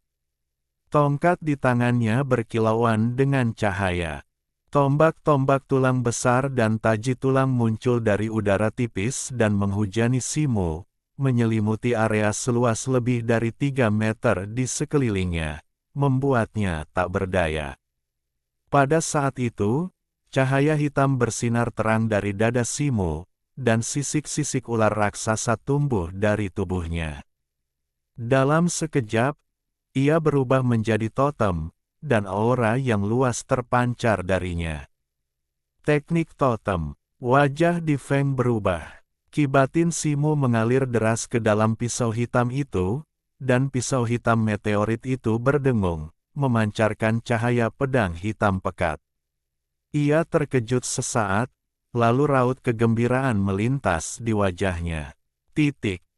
Tongkat di tangannya berkilauan dengan cahaya. Tombak-tombak tulang besar dan taji tulang muncul dari udara tipis dan menghujani Simu, menyelimuti area seluas lebih dari 3 meter di sekelilingnya, membuatnya tak berdaya. Pada saat itu, cahaya hitam bersinar terang dari dada Simu, dan sisik-sisik ular raksasa tumbuh dari tubuhnya. Dalam sekejap, ia berubah menjadi totem, dan aura yang luas terpancar darinya. Teknik totem. Wajah Di Feng berubah. Kibatin Simu mengalir deras ke dalam pisau hitam itu, dan pisau hitam meteorit itu berdengung, memancarkan cahaya pedang hitam pekat. Ia terkejut sesaat, lalu raut kegembiraan melintas di wajahnya.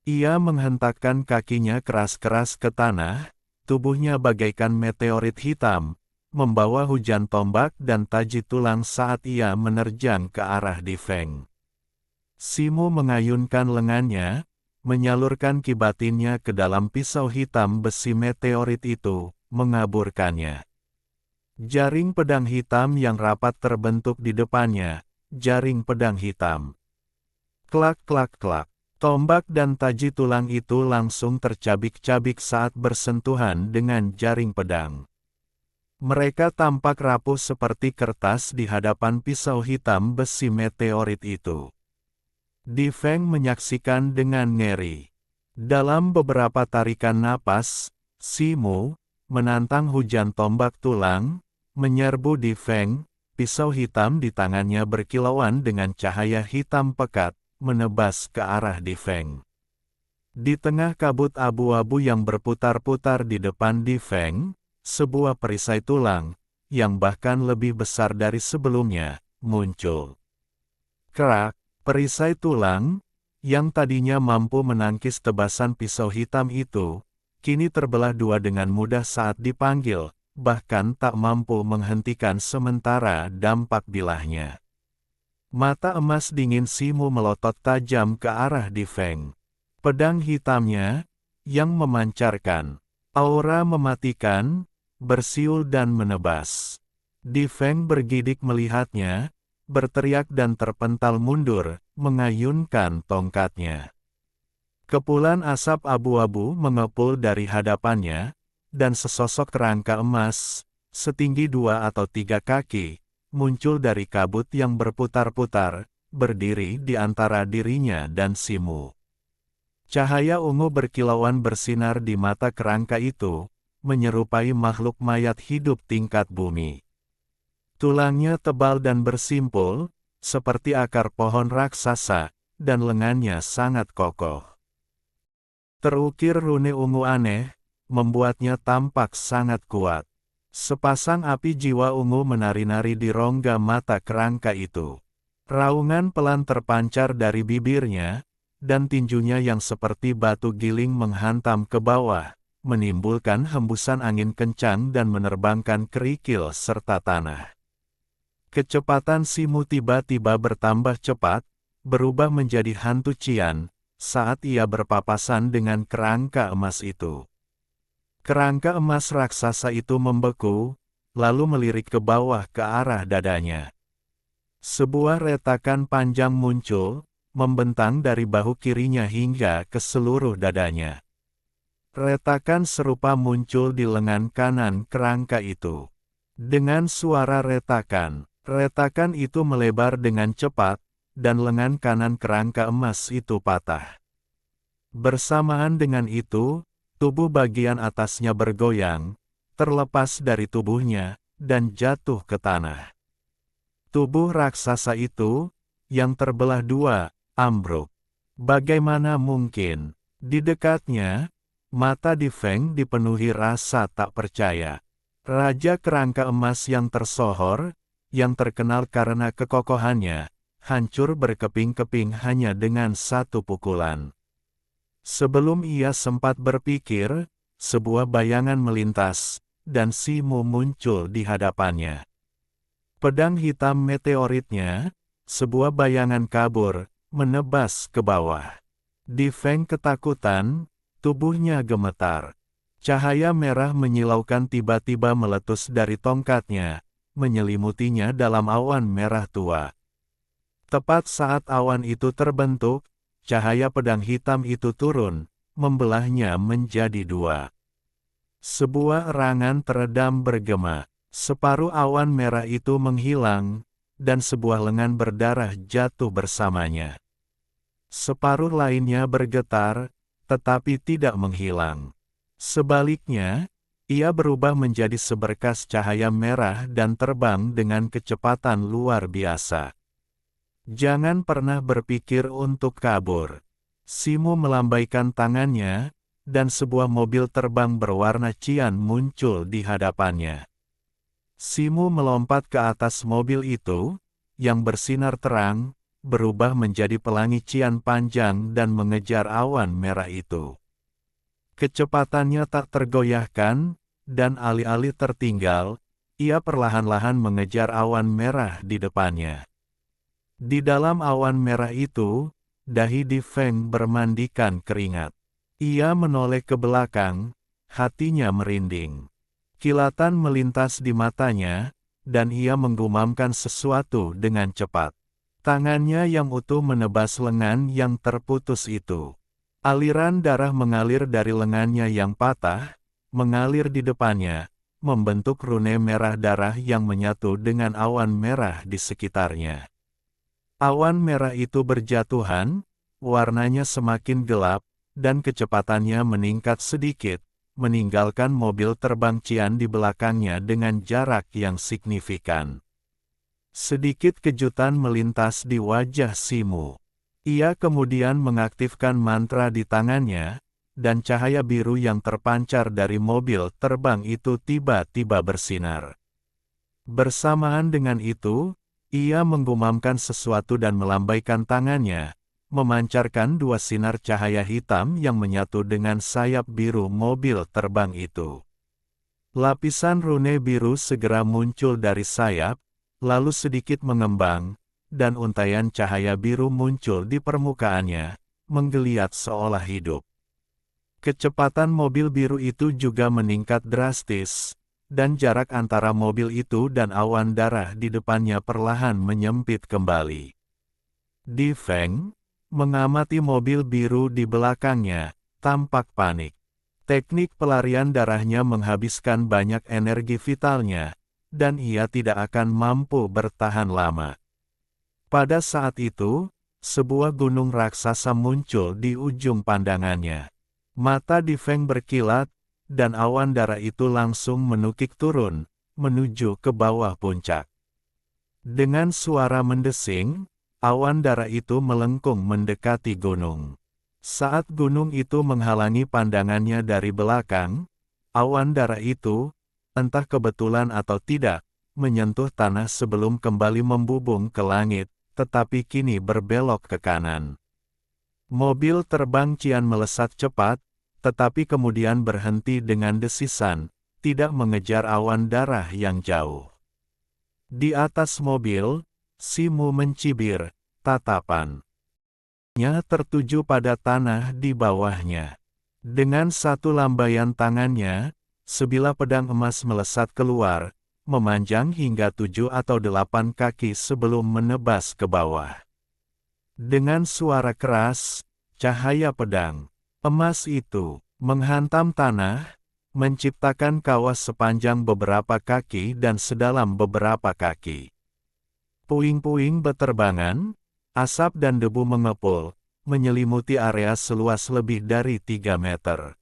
Ia menghentakkan kakinya keras-keras ke tanah, tubuhnya bagaikan meteorit hitam, membawa hujan tombak dan taji tulang saat ia menerjang ke arah Di Feng. Simu mengayunkan lengannya, menyalurkan kibatinnya ke dalam pisau hitam besi meteorit itu, mengaburkannya. Jaring pedang hitam yang rapat terbentuk di depannya, jaring pedang hitam. Klak klak klak. Tombak dan taji tulang itu langsung tercabik-cabik saat bersentuhan dengan jaring pedang. Mereka tampak rapuh seperti kertas di hadapan pisau hitam besi meteorit itu. Di Feng menyaksikan dengan ngeri. Dalam beberapa tarikan napas, Simu menantang hujan tombak tulang, menyerbu Di Feng, pisau hitam di tangannya berkilauan dengan cahaya hitam pekat, menebas ke arah Di Feng. Di tengah kabut abu-abu yang berputar-putar di depan Di Feng, sebuah perisai tulang, yang bahkan lebih besar dari sebelumnya, muncul. Kerak, perisai tulang, yang tadinya mampu menangkis tebasan pisau hitam itu, kini terbelah dua dengan mudah saat dipanggil, bahkan tak mampu menghentikan sementara dampak bilahnya. Mata emas dingin Simu melotot tajam ke arah Di Feng. Pedang hitamnya, yang memancarkan aura mematikan, bersiul dan menebas. Di Feng bergidik melihatnya, berteriak dan terpental mundur, mengayunkan tongkatnya. Kepulan asap abu-abu mengepul dari hadapannya, dan sesosok kerangka emas, setinggi 2 atau 3 kaki, muncul dari kabut yang berputar-putar, berdiri di antara dirinya dan Simu. Cahaya ungu berkilauan bersinar di mata kerangka itu, menyerupai makhluk mayat hidup tingkat bumi. Tulangnya tebal dan bersimpul, seperti akar pohon raksasa, dan lengannya sangat kokoh. Terukir rune ungu aneh, membuatnya tampak sangat kuat. Sepasang api jiwa ungu menari-nari di rongga mata kerangka itu. Raungan pelan terpancar dari bibirnya, dan tinjunya yang seperti batu giling menghantam ke bawah, menimbulkan hembusan angin kencang dan menerbangkan kerikil serta tanah. Kecepatan Simu tiba-tiba bertambah cepat, berubah menjadi hantu cian, saat ia berpapasan dengan kerangka emas itu. Kerangka emas raksasa itu membeku, lalu melirik ke bawah ke arah dadanya. Sebuah retakan panjang muncul, membentang dari bahu kirinya hingga ke seluruh dadanya. Retakan serupa muncul di lengan kanan kerangka itu. Dengan suara retakan itu melebar dengan cepat, dan lengan kanan kerangka emas itu patah. Bersamaan dengan itu, tubuh bagian atasnya bergoyang, terlepas dari tubuhnya, dan jatuh ke tanah. Tubuh raksasa itu, yang terbelah dua, ambruk. Bagaimana mungkin? Di dekatnya, mata Di Feng dipenuhi rasa tak percaya. Raja kerangka emas yang tersohor, yang terkenal karena kekokohannya, hancur berkeping-keping hanya dengan satu pukulan. Sebelum ia sempat berpikir, sebuah bayangan melintas, dan Si Mu muncul di hadapannya. Pedang hitam meteoritnya, sebuah bayangan kabur, menebas ke bawah. Di Feng ketakutan, tubuhnya gemetar. Cahaya merah menyilaukan tiba-tiba meletus dari tongkatnya, menyelimutinya dalam awan merah tua. Tepat saat awan itu terbentuk, cahaya pedang hitam itu turun, membelahnya menjadi dua. Sebuah erangan teredam bergema. Separuh awan merah itu menghilang, dan sebuah lengan berdarah jatuh bersamanya. Separuh lainnya bergetar, tetapi tidak menghilang. Sebaliknya, ia berubah menjadi seberkas cahaya merah dan terbang dengan kecepatan luar biasa. Jangan pernah berpikir untuk kabur. Si Mu melambaikan tangannya, dan sebuah mobil terbang berwarna cian muncul di hadapannya. Si Mu melompat ke atas mobil itu, yang bersinar terang, berubah menjadi pelangi cian panjang dan mengejar awan merah itu. Kecepatannya tak tergoyahkan, dan alih-alih tertinggal, ia perlahan-lahan mengejar awan merah di depannya. Di dalam awan merah itu, dahi Di Feng bermandikan keringat. Ia menoleh ke belakang, hatinya merinding. Kilatan melintas di matanya, dan ia menggumamkan sesuatu dengan cepat. Tangannya yang utuh menebas lengan yang terputus itu. Aliran darah mengalir dari lengannya yang patah, mengalir di depannya, membentuk rune merah darah yang menyatu dengan awan merah di sekitarnya. Awan merah itu berjatuhan, warnanya semakin gelap, dan kecepatannya meningkat sedikit, meninggalkan mobil terbang cian di belakangnya dengan jarak yang signifikan. Sedikit kejutan melintas di wajah Si Mu. Ia kemudian mengaktifkan mantra di tangannya, dan cahaya biru yang terpancar dari mobil terbang itu tiba-tiba bersinar. Bersamaan dengan itu, ia menggumamkan sesuatu dan melambaikan tangannya, memancarkan dua sinar cahaya hitam yang menyatu dengan sayap biru mobil terbang itu. Lapisan rune biru segera muncul dari sayap, lalu sedikit mengembang, dan untaian cahaya biru muncul di permukaannya, menggeliat seolah hidup. Kecepatan mobil biru itu juga meningkat drastis, dan jarak antara mobil itu dan awan darah di depannya perlahan menyempit kembali. Di Feng mengamati mobil biru di belakangnya, tampak panik. Teknik pelarian darahnya menghabiskan banyak energi vitalnya, dan ia tidak akan mampu bertahan lama. Pada saat itu, sebuah gunung raksasa muncul di ujung pandangannya. Mata Di Feng berkilat, dan awan darah itu langsung menukik turun, menuju ke bawah puncak. Dengan suara mendesing, awan darah itu melengkung mendekati gunung. Saat gunung itu menghalangi pandangannya dari belakang, awan darah itu, entah kebetulan atau tidak, menyentuh tanah sebelum kembali membubung ke langit, tetapi kini berbelok ke kanan. Mobil terbang cian melesat cepat, tetapi kemudian berhenti dengan desisan, tidak mengejar awan darah yang jauh. Di atas mobil, Si Mu mencibir, tatapannya tertuju pada tanah di bawahnya. Dengan satu lambaian tangannya, sebilah pedang emas melesat keluar, memanjang hingga 7 atau 8 kaki sebelum menebas ke bawah. Dengan suara keras, cahaya pedang emas itu menghantam tanah, menciptakan kawah sepanjang beberapa kaki dan sedalam beberapa kaki. Puing-puing beterbangan, asap dan debu mengepul, menyelimuti area seluas lebih dari 3 meter.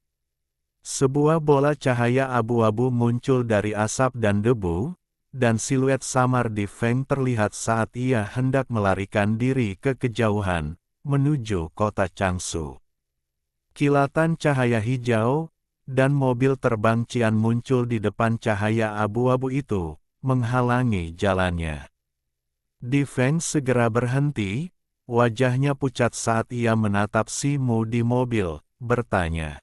Sebuah bola cahaya abu-abu muncul dari asap dan debu, dan siluet samar Di Feng terlihat saat ia hendak melarikan diri ke kejauhan, menuju kota Changsu. Kilatan cahaya hijau, dan mobil terbang Qian muncul di depan cahaya abu-abu itu, menghalangi jalannya. Di Feng segera berhenti, wajahnya pucat saat ia menatap Si Mu di mobil, bertanya.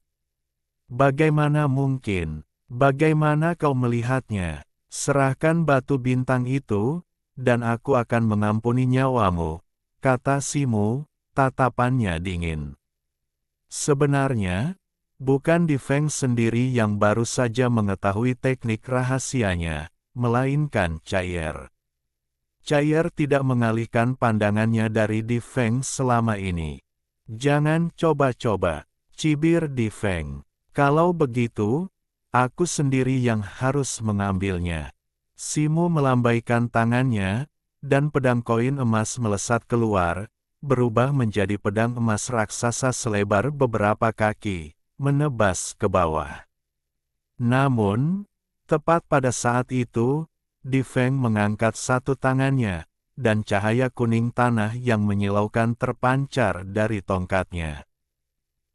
Bagaimana mungkin? Bagaimana kau melihatnya? Serahkan batu bintang itu, dan aku akan mengampuni nyawamu, kata Si Mu, tatapannya dingin. Sebenarnya, bukan Di Feng sendiri yang baru saja mengetahui teknik rahasianya, melainkan Chaier. Chaier tidak mengalihkan pandangannya dari Di Feng selama ini. Jangan coba-coba, cibir Di Feng. Kalau begitu, aku sendiri yang harus mengambilnya. Si Mu melambaikan tangannya, dan pedang koin emas melesat keluar, berubah menjadi pedang emas raksasa selebar beberapa kaki, menebas ke bawah. Namun, tepat pada saat itu, Di Feng mengangkat satu tangannya, dan cahaya kuning tanah yang menyilaukan terpancar dari tongkatnya.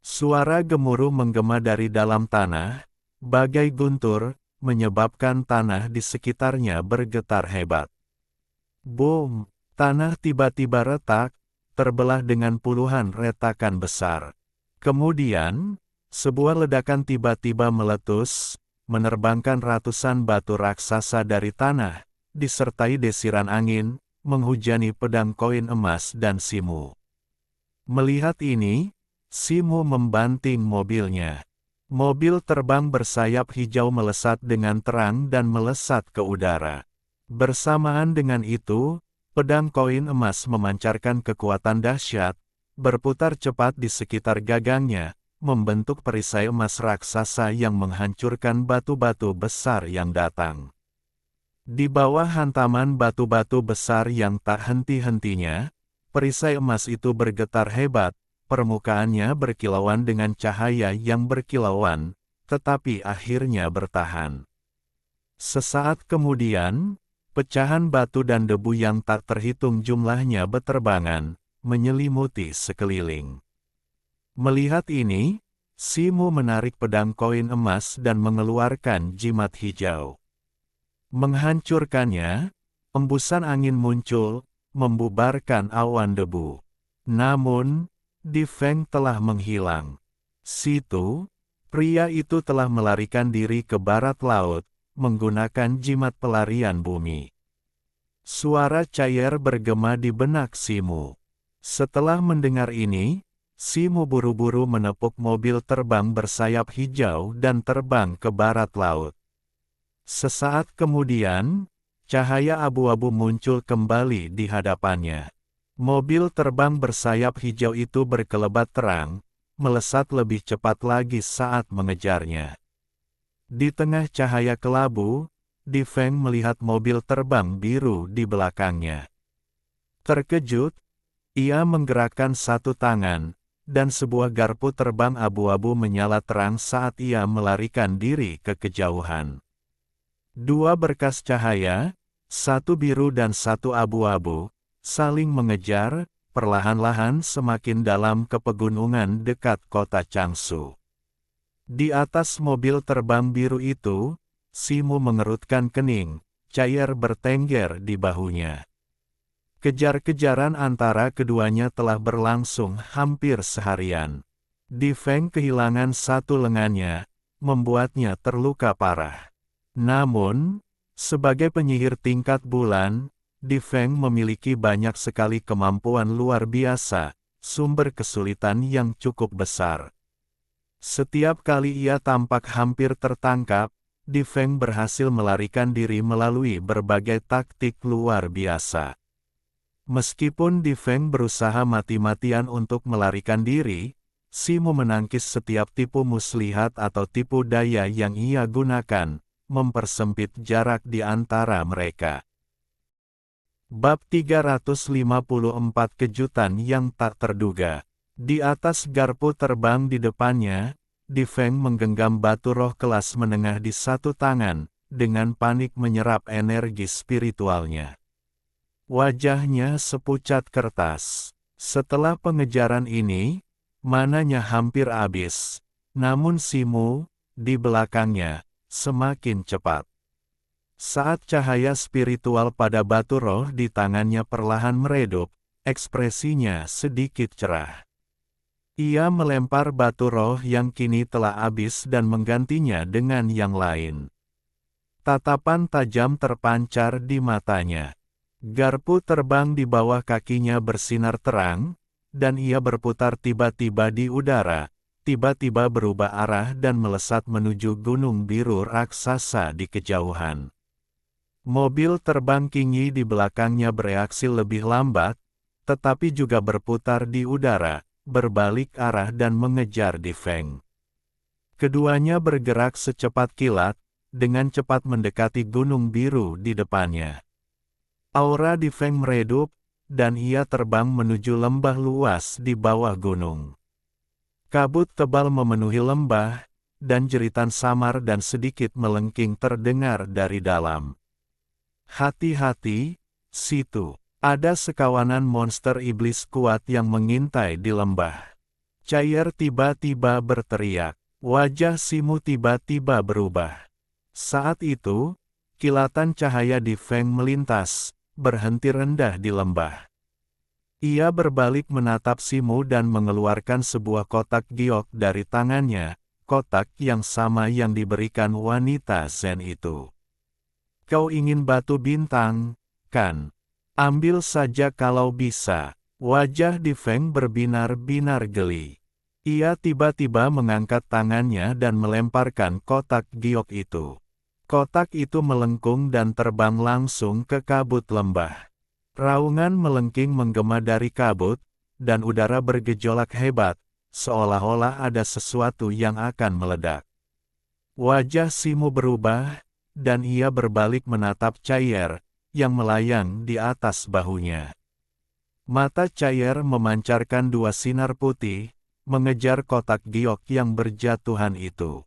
Suara gemuruh menggema dari dalam tanah, bagai guntur, menyebabkan tanah di sekitarnya bergetar hebat. Boom! Tanah tiba-tiba retak, terbelah dengan puluhan retakan besar. Kemudian, sebuah ledakan tiba-tiba meletus, menerbangkan ratusan batu raksasa dari tanah, disertai desiran angin, menghujani pedang koin emas dan Si Mu. Melihat ini, Si Mu membanting mobilnya. Mobil terbang bersayap hijau melesat dengan terang dan melesat ke udara. Bersamaan dengan itu, pedang koin emas memancarkan kekuatan dahsyat, berputar cepat di sekitar gagangnya, membentuk perisai emas raksasa yang menghancurkan batu-batu besar yang datang. Di bawah hantaman batu-batu besar yang tak henti-hentinya, perisai emas itu bergetar hebat, permukaannya berkilauan dengan cahaya yang berkilauan, tetapi akhirnya bertahan. Sesaat kemudian, pecahan batu dan debu yang tak terhitung jumlahnya beterbangan, menyelimuti sekeliling. Melihat ini, Si Mu menarik pedang koin emas dan mengeluarkan jimat hijau. Menghancurkannya, embusan angin muncul, membubarkan awan debu. Namun, Di Feng telah menghilang. Situ, pria itu telah melarikan diri ke barat laut, menggunakan jimat pelarian bumi. Suara Chaier bergema di benak Si Mu. Setelah mendengar ini, Si Mu buru-buru menepuk mobil terbang bersayap hijau dan terbang ke barat laut. Sesaat kemudian, cahaya abu-abu muncul kembali di hadapannya. Mobil terbang bersayap hijau itu berkelebat terang, melesat lebih cepat lagi saat mengejarnya. Di tengah cahaya kelabu, Di Feng melihat mobil terbang biru di belakangnya. Terkejut, ia menggerakkan satu tangan, dan sebuah garpu terbang abu-abu menyala terang saat ia melarikan diri ke kejauhan. Dua berkas cahaya, satu biru dan satu abu-abu, saling mengejar, perlahan-lahan semakin dalam ke pegunungan dekat kota Changsu. Di atas mobil terbang biru itu, Si Mu mengerutkan kening, Chaier bertengger di bahunya. Kejar-kejaran antara keduanya telah berlangsung hampir seharian. Di Feng kehilangan satu lengannya, membuatnya terluka parah. Namun, sebagai penyihir tingkat bulan, Di Feng memiliki banyak sekali kemampuan luar biasa, sumber kesulitan yang cukup besar. Setiap kali ia tampak hampir tertangkap, Di Feng berhasil melarikan diri melalui berbagai taktik luar biasa. Meskipun Di Feng berusaha mati-matian untuk melarikan diri, Simu menangkis setiap tipu muslihat atau tipu daya yang ia gunakan, mempersempit jarak di antara mereka. Bab 354 Kejutan yang tak terduga. Di atas garpu terbang di depannya, Di Feng menggenggam batu roh kelas menengah di satu tangan, dengan panik menyerap energi spiritualnya. Wajahnya sepucat kertas. Setelah pengejaran ini, mananya hampir habis. Namun Simu, di belakangnya, semakin cepat. Saat cahaya spiritual pada batu roh di tangannya perlahan meredup, ekspresinya sedikit cerah. Ia melempar batu roh yang kini telah habis dan menggantinya dengan yang lain. Tatapan tajam terpancar di matanya. Garpu terbang di bawah kakinya bersinar terang, dan ia berputar tiba-tiba di udara, tiba-tiba berubah arah dan melesat menuju gunung biru raksasa di kejauhan. Mobil terbang Qingyi di belakangnya bereaksi lebih lambat, tetapi juga berputar di udara, berbalik arah dan mengejar Di Feng. Keduanya bergerak secepat kilat, dengan cepat mendekati gunung biru di depannya. Aura Di Feng meredup, dan ia terbang menuju lembah luas di bawah gunung. Kabut tebal memenuhi lembah, dan jeritan samar dan sedikit melengking terdengar dari dalam. Hati-hati, situ. Ada sekawanan monster iblis kuat yang mengintai di lembah. Cair tiba-tiba berteriak. Wajah Simu tiba-tiba berubah. Saat itu, kilatan cahaya Di Feng melintas, berhenti rendah di lembah. Ia berbalik menatap Simu dan mengeluarkan sebuah kotak giok dari tangannya, kotak yang sama yang diberikan wanita Zen itu. Kau ingin batu bintang, kan? Ambil saja kalau bisa. Wajah Di Feng berbinar-binar geli. Ia tiba-tiba mengangkat tangannya dan melemparkan kotak giok itu. Kotak itu melengkung dan terbang langsung ke kabut lembah. Raungan melengking menggema dari kabut, dan udara bergejolak hebat, seolah-olah ada sesuatu yang akan meledak. Wajah Simu berubah, dan ia berbalik menatap Cair, yang melayang di atas bahunya. Mata Cair memancarkan dua sinar putih, mengejar kotak giok yang berjatuhan itu.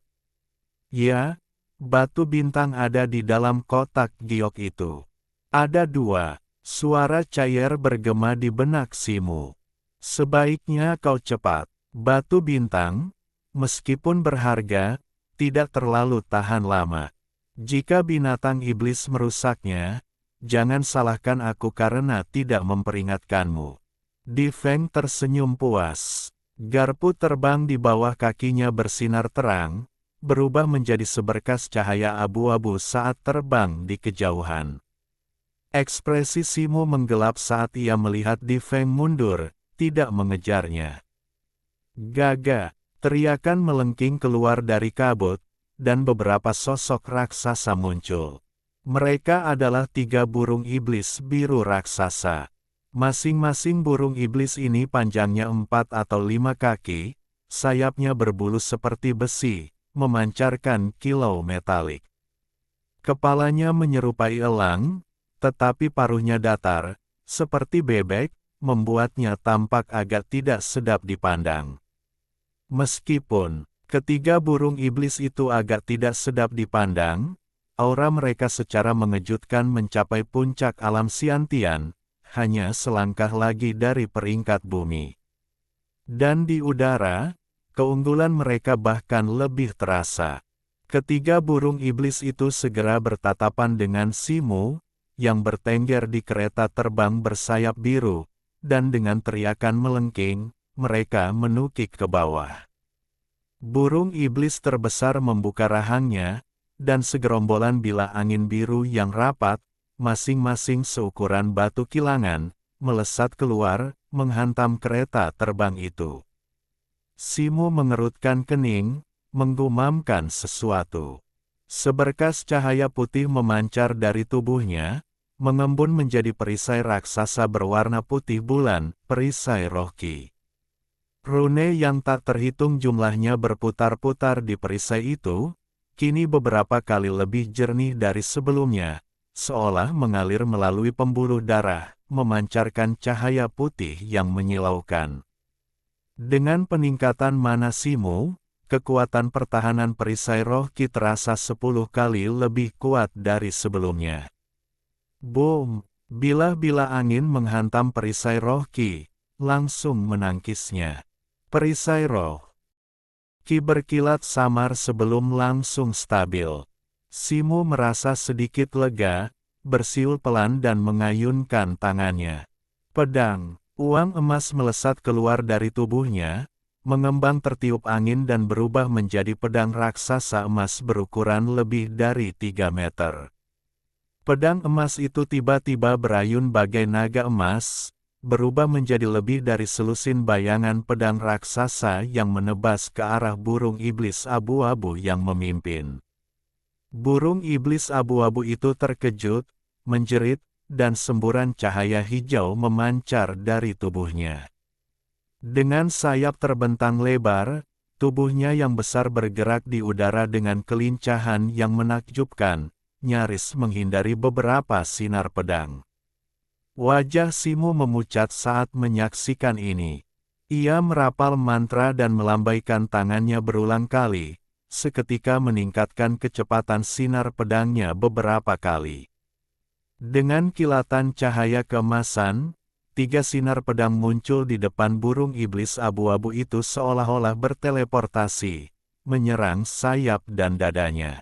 Ya, batu bintang ada di dalam kotak giok itu. Ada dua, suara Cair bergema di benak Simu. Sebaiknya kau cepat. Batu bintang, meskipun berharga, tidak terlalu tahan lama. Jika binatang iblis merusaknya, jangan salahkan aku karena tidak memperingatkanmu. Di Feng tersenyum puas. Garpu terbang di bawah kakinya bersinar terang, berubah menjadi seberkas cahaya abu-abu saat terbang di kejauhan. Ekspresi Simu menggelap saat ia melihat Di Feng mundur, tidak mengejarnya. Gaga, teriakan melengking keluar dari kabut, dan beberapa sosok raksasa muncul. Mereka adalah 3 burung iblis biru raksasa. Masing-masing burung iblis ini panjangnya 4 atau 5 kaki, sayapnya berbulu seperti besi, memancarkan kilau metalik. Kepalanya menyerupai elang, tetapi paruhnya datar, seperti bebek, membuatnya tampak agak tidak sedap dipandang. Meskipun ketiga burung iblis itu agak tidak sedap dipandang, aura mereka secara mengejutkan mencapai puncak alam Xiantian, hanya selangkah lagi dari peringkat bumi. Dan di udara, keunggulan mereka bahkan lebih terasa. Ketiga burung iblis itu segera bertatapan dengan Simu, yang bertengger di kereta terbang bersayap biru, dan dengan teriakan melengking, mereka menukik ke bawah. Burung iblis terbesar membuka rahangnya, dan segerombolan bilah angin biru yang rapat, masing-masing seukuran batu kilangan, melesat keluar, menghantam kereta terbang itu. Simu mengerutkan kening, menggumamkan sesuatu. Seberkas cahaya putih memancar dari tubuhnya, mengembun menjadi perisai raksasa berwarna putih bulan, perisai roh Ki. Rune yang tak terhitung jumlahnya berputar-putar di perisai itu, kini beberapa kali lebih jernih dari sebelumnya, seolah mengalir melalui pembuluh darah, memancarkan cahaya putih yang menyilaukan. Dengan peningkatan mana Simu, kekuatan pertahanan perisai roh Ki terasa 10 kali lebih kuat dari sebelumnya. Boom! Bila-bila angin menghantam perisai roh Ki, langsung menangkisnya. Perisai roh Ki berkilat samar sebelum langsung stabil. Simu merasa sedikit lega, bersiul pelan dan mengayunkan tangannya. Pedang, uang emas melesat keluar dari tubuhnya, mengembang tertiup angin dan berubah menjadi pedang raksasa emas berukuran lebih dari 3 meter. Pedang emas itu tiba-tiba berayun bagai naga emas, berubah menjadi lebih dari selusin bayangan pedang raksasa yang menebas ke arah burung iblis abu-abu yang memimpin. Burung iblis abu-abu itu terkejut, menjerit, dan semburan cahaya hijau memancar dari tubuhnya. Dengan sayap terbentang lebar, tubuhnya yang besar bergerak di udara dengan kelincahan yang menakjubkan, nyaris menghindari beberapa sinar pedang. Wajah Simu memucat saat menyaksikan ini. Ia merapal mantra dan melambaikan tangannya berulang kali, seketika meningkatkan kecepatan sinar pedangnya beberapa kali. Dengan kilatan cahaya keemasan, 3 sinar pedang muncul di depan burung iblis abu-abu itu seolah-olah berteleportasi, menyerang sayap dan dadanya.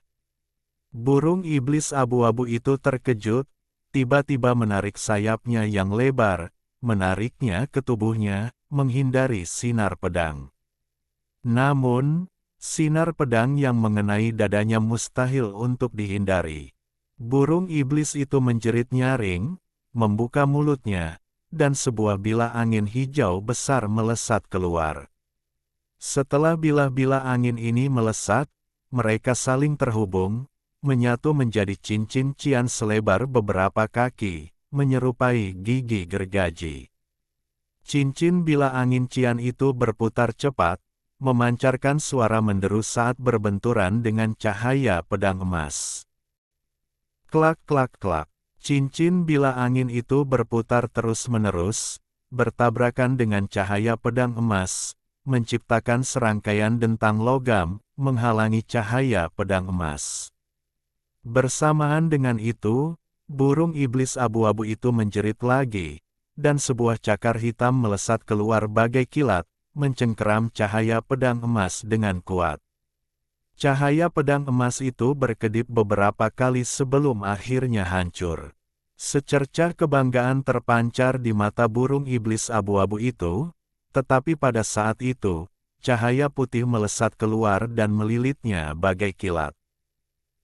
Burung iblis abu-abu itu terkejut, tiba-tiba menarik sayapnya yang lebar, menariknya ke tubuhnya, menghindari sinar pedang. Namun, sinar pedang yang mengenai dadanya mustahil untuk dihindari. Burung iblis itu menjerit nyaring, membuka mulutnya, dan sebuah bilah angin hijau besar melesat keluar. Setelah bilah-bilah angin ini melesat, mereka saling terhubung, menyatu menjadi cincin-cian selebar beberapa kaki, menyerupai gigi gergaji. Cincin bilah angin cian itu berputar cepat, memancarkan suara menderu saat berbenturan dengan cahaya pedang emas. Klak klak klak. Cincin bilah angin itu berputar terus-menerus, bertabrakan dengan cahaya pedang emas, menciptakan serangkaian dentang logam, menghalangi cahaya pedang emas. Bersamaan dengan itu, burung iblis abu-abu itu menjerit lagi, dan sebuah cakar hitam melesat keluar bagai kilat, mencengkeram cahaya pedang emas dengan kuat. Cahaya pedang emas itu berkedip beberapa kali sebelum akhirnya hancur. Secercah kebanggaan terpancar di mata burung iblis abu-abu itu, tetapi pada saat itu, cahaya putih melesat keluar dan melilitnya bagai kilat.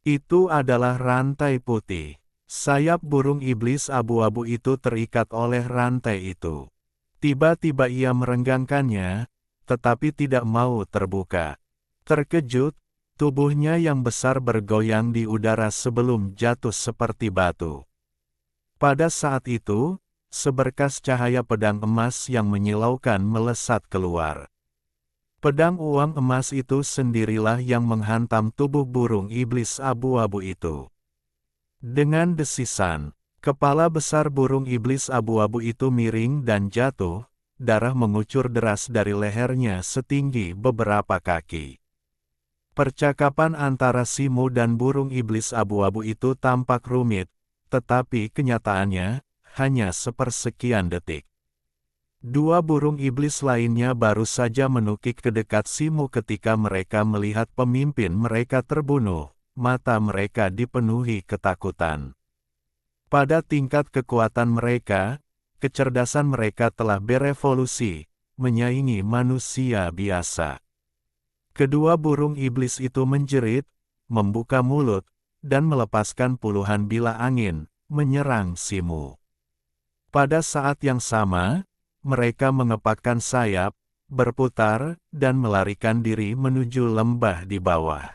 Itu adalah rantai putih. Sayap burung iblis abu-abu itu terikat oleh rantai itu. Tiba-tiba ia merenggangkannya, tetapi tidak mau terbuka. Terkejut, tubuhnya yang besar bergoyang di udara sebelum jatuh seperti batu. Pada saat itu, seberkas cahaya pedang emas yang menyilaukan melesat keluar. Pedang uang emas itu sendirilah yang menghantam tubuh burung iblis abu-abu itu. Dengan desisan, kepala besar burung iblis abu-abu itu miring dan jatuh, darah mengucur deras dari lehernya setinggi beberapa kaki. Percakapan antara Simu dan burung iblis abu-abu itu tampak rumit, tetapi kenyataannya, hanya sepersekian detik. 2 burung iblis lainnya baru saja menukik ke dekat Simu ketika mereka melihat pemimpin mereka terbunuh, mata mereka dipenuhi ketakutan. Pada tingkat kekuatan mereka, kecerdasan mereka telah berevolusi, menyaingi manusia biasa. Kedua burung iblis itu menjerit, membuka mulut, dan melepaskan puluhan bilah angin, menyerang Simu. Pada saat yang sama, mereka mengepakkan sayap, berputar, dan melarikan diri menuju lembah di bawah.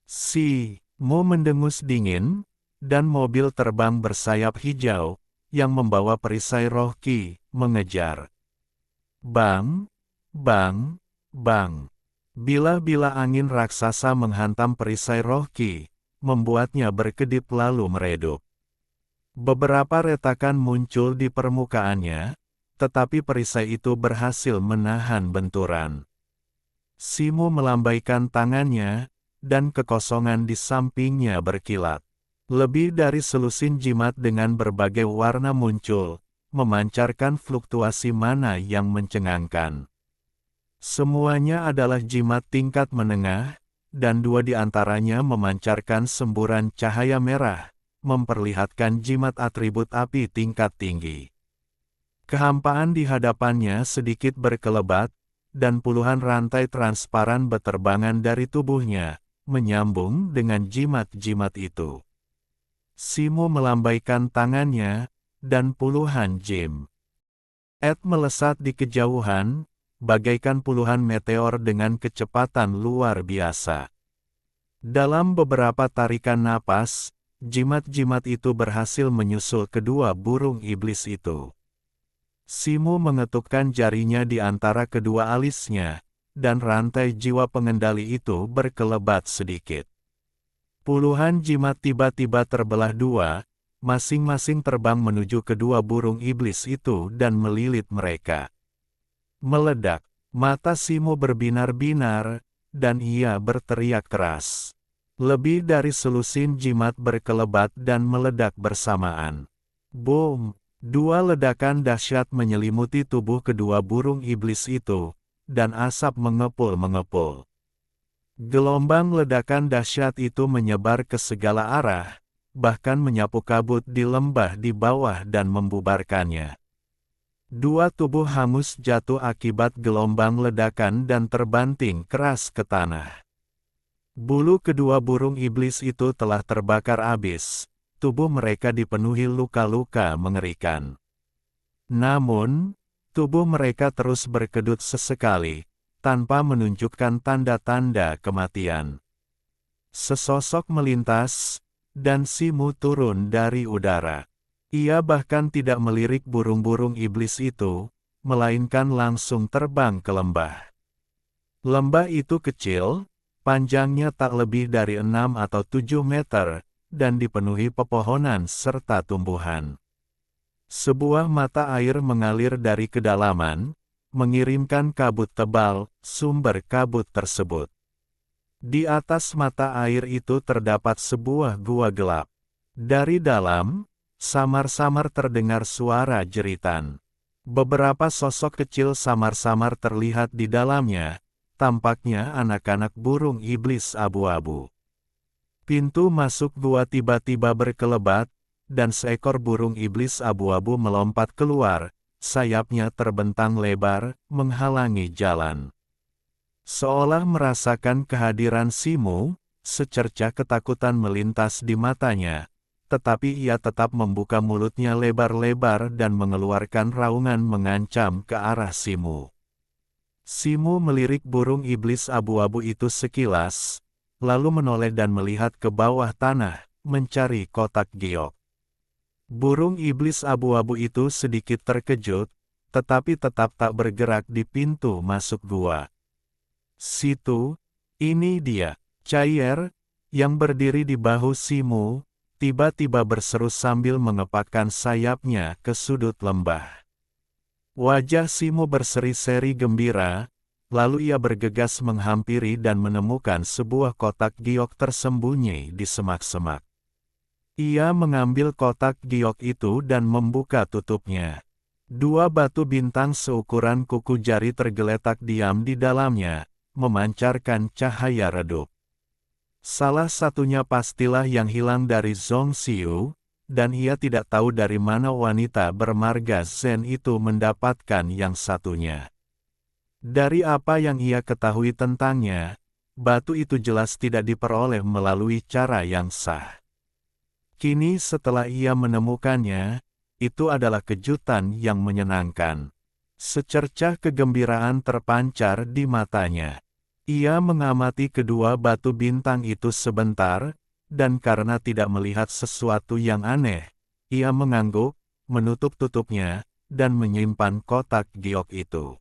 Simu mendengus dingin, dan mobil terbang bersayap hijau, yang membawa perisai roh Ki, mengejar. Bang! Bang! Bang! Bila-bila angin raksasa menghantam perisai roh Ki, membuatnya berkedip lalu meredup. Beberapa retakan muncul di permukaannya, tetapi perisai itu berhasil menahan benturan. Simu melambaikan tangannya, dan kekosongan di sampingnya berkilat. Lebih dari selusin jimat dengan berbagai warna muncul, memancarkan fluktuasi mana yang mencengangkan. Semuanya adalah jimat tingkat menengah, dan dua di antaranya memancarkan semburan cahaya merah, memperlihatkan jimat atribut api tingkat tinggi. Kehampaan di hadapannya sedikit berkelebat, dan puluhan rantai transparan beterbangan dari tubuhnya, menyambung dengan jimat-jimat itu. Simu melambaikan tangannya, dan puluhan jim melesat di kejauhan, bagaikan puluhan meteor dengan kecepatan luar biasa. Dalam beberapa tarikan napas, jimat-jimat itu berhasil menyusul kedua burung iblis itu. Simu mengetukkan jarinya di antara kedua alisnya, dan rantai jiwa pengendali itu berkelebat sedikit. Puluhan jimat tiba-tiba terbelah dua, masing-masing terbang menuju kedua burung iblis itu dan melilit mereka. Meledak, mata Simu berbinar-binar, dan ia berteriak keras. Lebih dari selusin jimat berkelebat dan meledak bersamaan. Boom! Dua ledakan dahsyat menyelimuti tubuh kedua burung iblis itu, dan asap mengepul-mengepul. Gelombang ledakan dahsyat itu menyebar ke segala arah, bahkan menyapu kabut di lembah di bawah dan membubarkannya. Dua tubuh hangus jatuh akibat gelombang ledakan dan terbanting keras ke tanah. Bulu kedua burung iblis itu telah terbakar habis. Tubuh mereka dipenuhi luka-luka mengerikan. Namun, tubuh mereka terus berkedut sesekali, tanpa menunjukkan tanda-tanda kematian. Sesosok melintas, dan Simu turun dari udara. Ia bahkan tidak melirik burung-burung iblis itu, melainkan langsung terbang ke lembah. Lembah itu kecil, panjangnya tak lebih dari 6 atau 7 meter, dan dipenuhi pepohonan serta tumbuhan. Sebuah mata air mengalir dari kedalaman, mengirimkan kabut tebal, sumber kabut tersebut. Di atas mata air itu terdapat sebuah gua gelap. Dari dalam, samar-samar terdengar suara jeritan. Beberapa sosok kecil samar-samar terlihat di dalamnya, tampaknya anak-anak burung iblis abu-abu. Pintu masuk gua tiba-tiba berkelebat, dan seekor burung iblis abu-abu melompat keluar, sayapnya terbentang lebar, menghalangi jalan. Seolah merasakan kehadiran Simu, secercah ketakutan melintas di matanya, tetapi ia tetap membuka mulutnya lebar-lebar dan mengeluarkan raungan mengancam ke arah Simu. Simu melirik burung iblis abu-abu itu sekilas, lalu menoleh dan melihat ke bawah tanah, mencari kotak giok. Burung iblis abu-abu itu sedikit terkejut, tetapi tetap tak bergerak di pintu masuk gua. Situ, ini dia, Cair, yang berdiri di bahu Simu, tiba-tiba berseru sambil mengepakkan sayapnya ke sudut lembah. Wajah Simu berseri-seri gembira, lalu ia bergegas menghampiri dan menemukan sebuah kotak giok tersembunyi di semak-semak. Ia mengambil kotak giok itu dan membuka tutupnya. Dua batu bintang seukuran kuku jari tergeletak diam di dalamnya, memancarkan cahaya redup. Salah satunya pastilah yang hilang dari Zhong Xiu, dan ia tidak tahu dari mana wanita bermarga Zen itu mendapatkan yang satunya. Dari apa yang ia ketahui tentangnya, batu itu jelas tidak diperoleh melalui cara yang sah. Kini setelah ia menemukannya, itu adalah kejutan yang menyenangkan. Secercah kegembiraan terpancar di matanya. Ia mengamati kedua batu bintang itu sebentar, dan karena tidak melihat sesuatu yang aneh, ia mengangguk, menutup tutupnya, dan menyimpan kotak giok itu.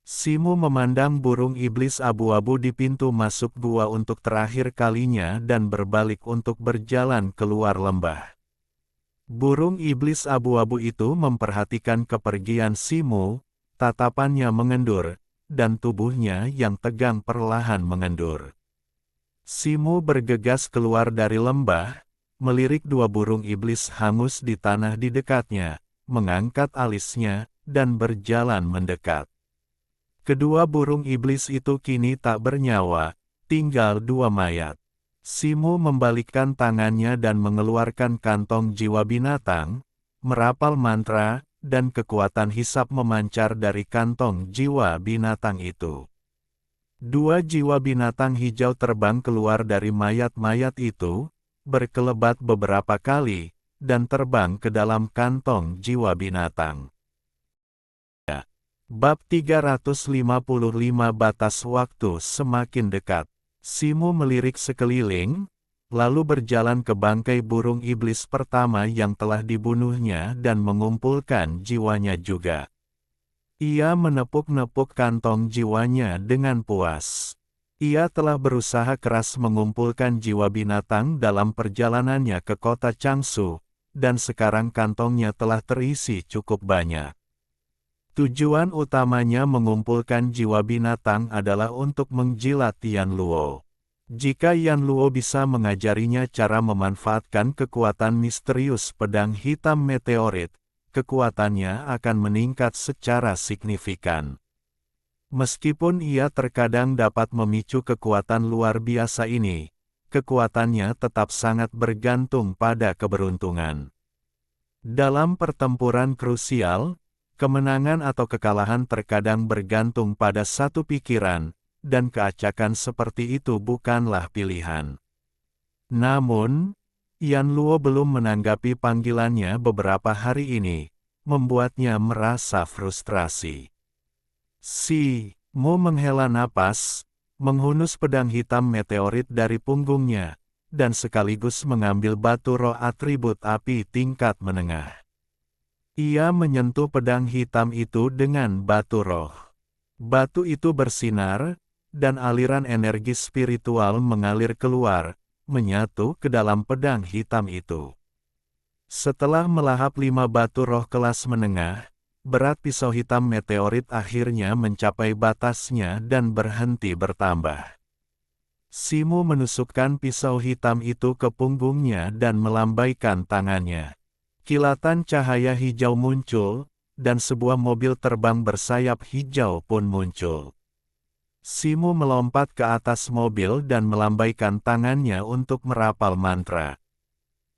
Simu memandang burung iblis abu-abu di pintu masuk gua untuk terakhir kalinya dan berbalik untuk berjalan keluar lembah. Burung iblis abu-abu itu memperhatikan kepergian Simu, tatapannya mengendur, dan tubuhnya yang tegang perlahan mengendur. Simu bergegas keluar dari lembah, melirik dua burung iblis hangus di tanah di dekatnya, mengangkat alisnya, dan berjalan mendekat. Kedua burung iblis itu kini tak bernyawa, tinggal dua mayat. Simu membalikkan tangannya dan mengeluarkan kantong jiwa binatang, merapal mantra, dan kekuatan hisap memancar dari kantong jiwa binatang itu. Dua jiwa binatang hijau terbang keluar dari mayat-mayat itu, berkelebat beberapa kali, dan terbang ke dalam kantong jiwa binatang. Bab 355 Batas waktu semakin dekat. Simu melirik sekeliling, lalu berjalan ke bangkai burung iblis pertama yang telah dibunuhnya dan mengumpulkan jiwanya juga. Ia menepuk-nepuk kantong jiwanya dengan puas. Ia telah berusaha keras mengumpulkan jiwa binatang dalam perjalanannya ke kota Changsu, dan sekarang kantongnya telah terisi cukup banyak. Tujuan utamanya mengumpulkan jiwa binatang adalah untuk menjilat Yan Luo. Jika Yan Luo bisa mengajarinya cara memanfaatkan kekuatan misterius pedang hitam meteorit, kekuatannya akan meningkat secara signifikan. Meskipun ia terkadang dapat memicu kekuatan luar biasa ini, kekuatannya tetap sangat bergantung pada keberuntungan. Dalam pertempuran krusial, kemenangan atau kekalahan terkadang bergantung pada satu pikiran, dan keacakan seperti itu bukanlah pilihan. Namun, Yan Luo belum menanggapi panggilannya beberapa hari ini, membuatnya merasa frustrasi. Simu menghela napas, menghunus pedang hitam meteorit dari punggungnya, dan sekaligus mengambil batu roh atribut api tingkat menengah. Ia menyentuh pedang hitam itu dengan batu roh. Batu itu bersinar, dan aliran energi spiritual mengalir keluar, menyatu ke dalam pedang hitam itu. Setelah melahap 5 batu roh kelas menengah, berat pisau hitam meteorit akhirnya mencapai batasnya dan berhenti bertambah. Simu menusukkan pisau hitam itu ke punggungnya dan melambaikan tangannya. Kilatan cahaya hijau muncul, dan sebuah mobil terbang bersayap hijau pun muncul. Simu melompat ke atas mobil dan melambaikan tangannya untuk merapal mantra.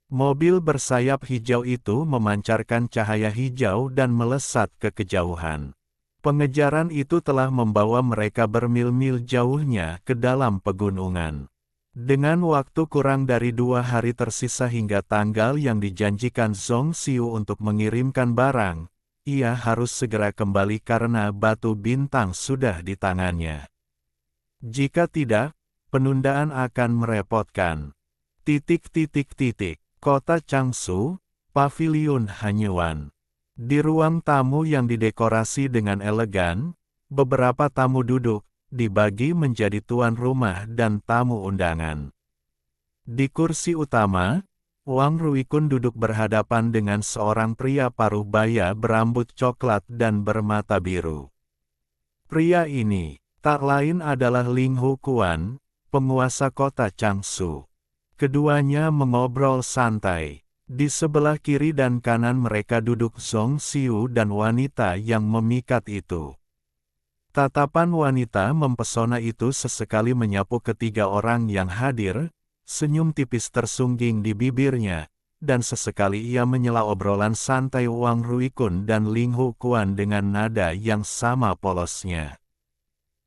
Mobil bersayap hijau itu memancarkan cahaya hijau dan melesat ke kejauhan. Pengejaran itu telah membawa mereka bermil-mil jauhnya ke dalam pegunungan. Dengan waktu kurang dari 2 hari tersisa hingga tanggal yang dijanjikan Zhong Xiu untuk mengirimkan barang, ia harus segera kembali karena batu bintang sudah di tangannya. Jika tidak, penundaan akan merepotkan. Kota Changsu, Paviliun Hanyuan. Di ruang tamu yang didekorasi dengan elegan, beberapa tamu duduk, dibagi menjadi tuan rumah dan tamu undangan. Di kursi utama, Wang Ruikun duduk berhadapan dengan seorang pria paruh baya berambut coklat dan bermata biru. Pria ini, tak lain adalah Ling Hu Quan, penguasa kota Changsu. Keduanya mengobrol santai. Di sebelah kiri dan kanan mereka duduk Zhong Xiu dan wanita yang memikat itu. Tatapan wanita mempesona itu sesekali menyapu ketiga orang yang hadir, senyum tipis tersungging di bibirnya, dan sesekali ia menyela obrolan santai Wang Ruikun dan Ling Hu Quan dengan nada yang sama polosnya.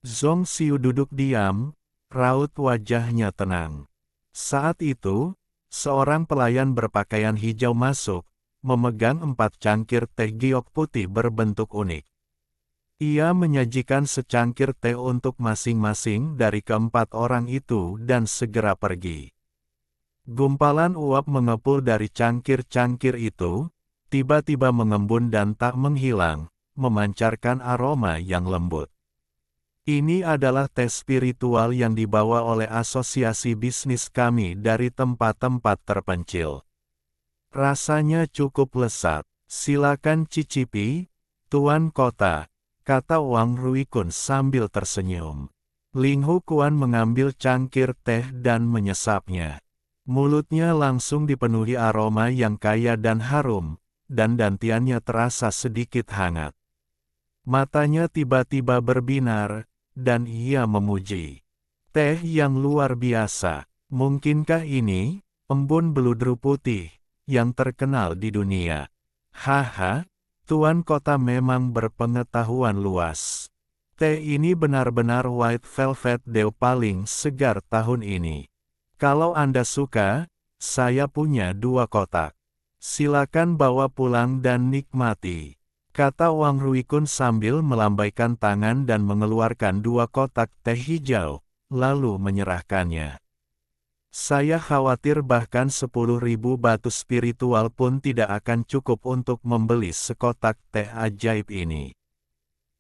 Zhong Xiu duduk diam, raut wajahnya tenang. Saat itu, seorang pelayan berpakaian hijau masuk, memegang 4 cangkir teh giok putih berbentuk unik. Ia menyajikan secangkir teh untuk masing-masing dari keempat orang itu dan segera pergi. Gumpalan uap mengepul dari cangkir-cangkir itu, tiba-tiba mengembun dan tak menghilang, memancarkan aroma yang lembut. Ini adalah teh spiritual yang dibawa oleh asosiasi bisnis kami dari tempat-tempat terpencil. Rasanya cukup lezat. Silakan cicipi, Tuan Kota, kata Wang Ruikun sambil tersenyum. Ling Hu Kuan mengambil cangkir teh dan menyesapnya. Mulutnya langsung dipenuhi aroma yang kaya dan harum, dan dantiannya terasa sedikit hangat. Matanya tiba-tiba berbinar, dan ia memuji. Teh yang luar biasa. Mungkinkah ini, embun beludru putih, yang terkenal di dunia? Haha, Tuan Kota memang berpengetahuan luas. Teh ini benar-benar white velvet dew paling segar tahun ini. Kalau Anda suka, saya punya 2 kotak. Silakan bawa pulang dan nikmati, kata Wang Ruikun sambil melambaikan tangan dan mengeluarkan 2 kotak teh hijau, lalu menyerahkannya. Saya khawatir bahkan 10.000 batu spiritual pun tidak akan cukup untuk membeli sekotak teh ajaib ini.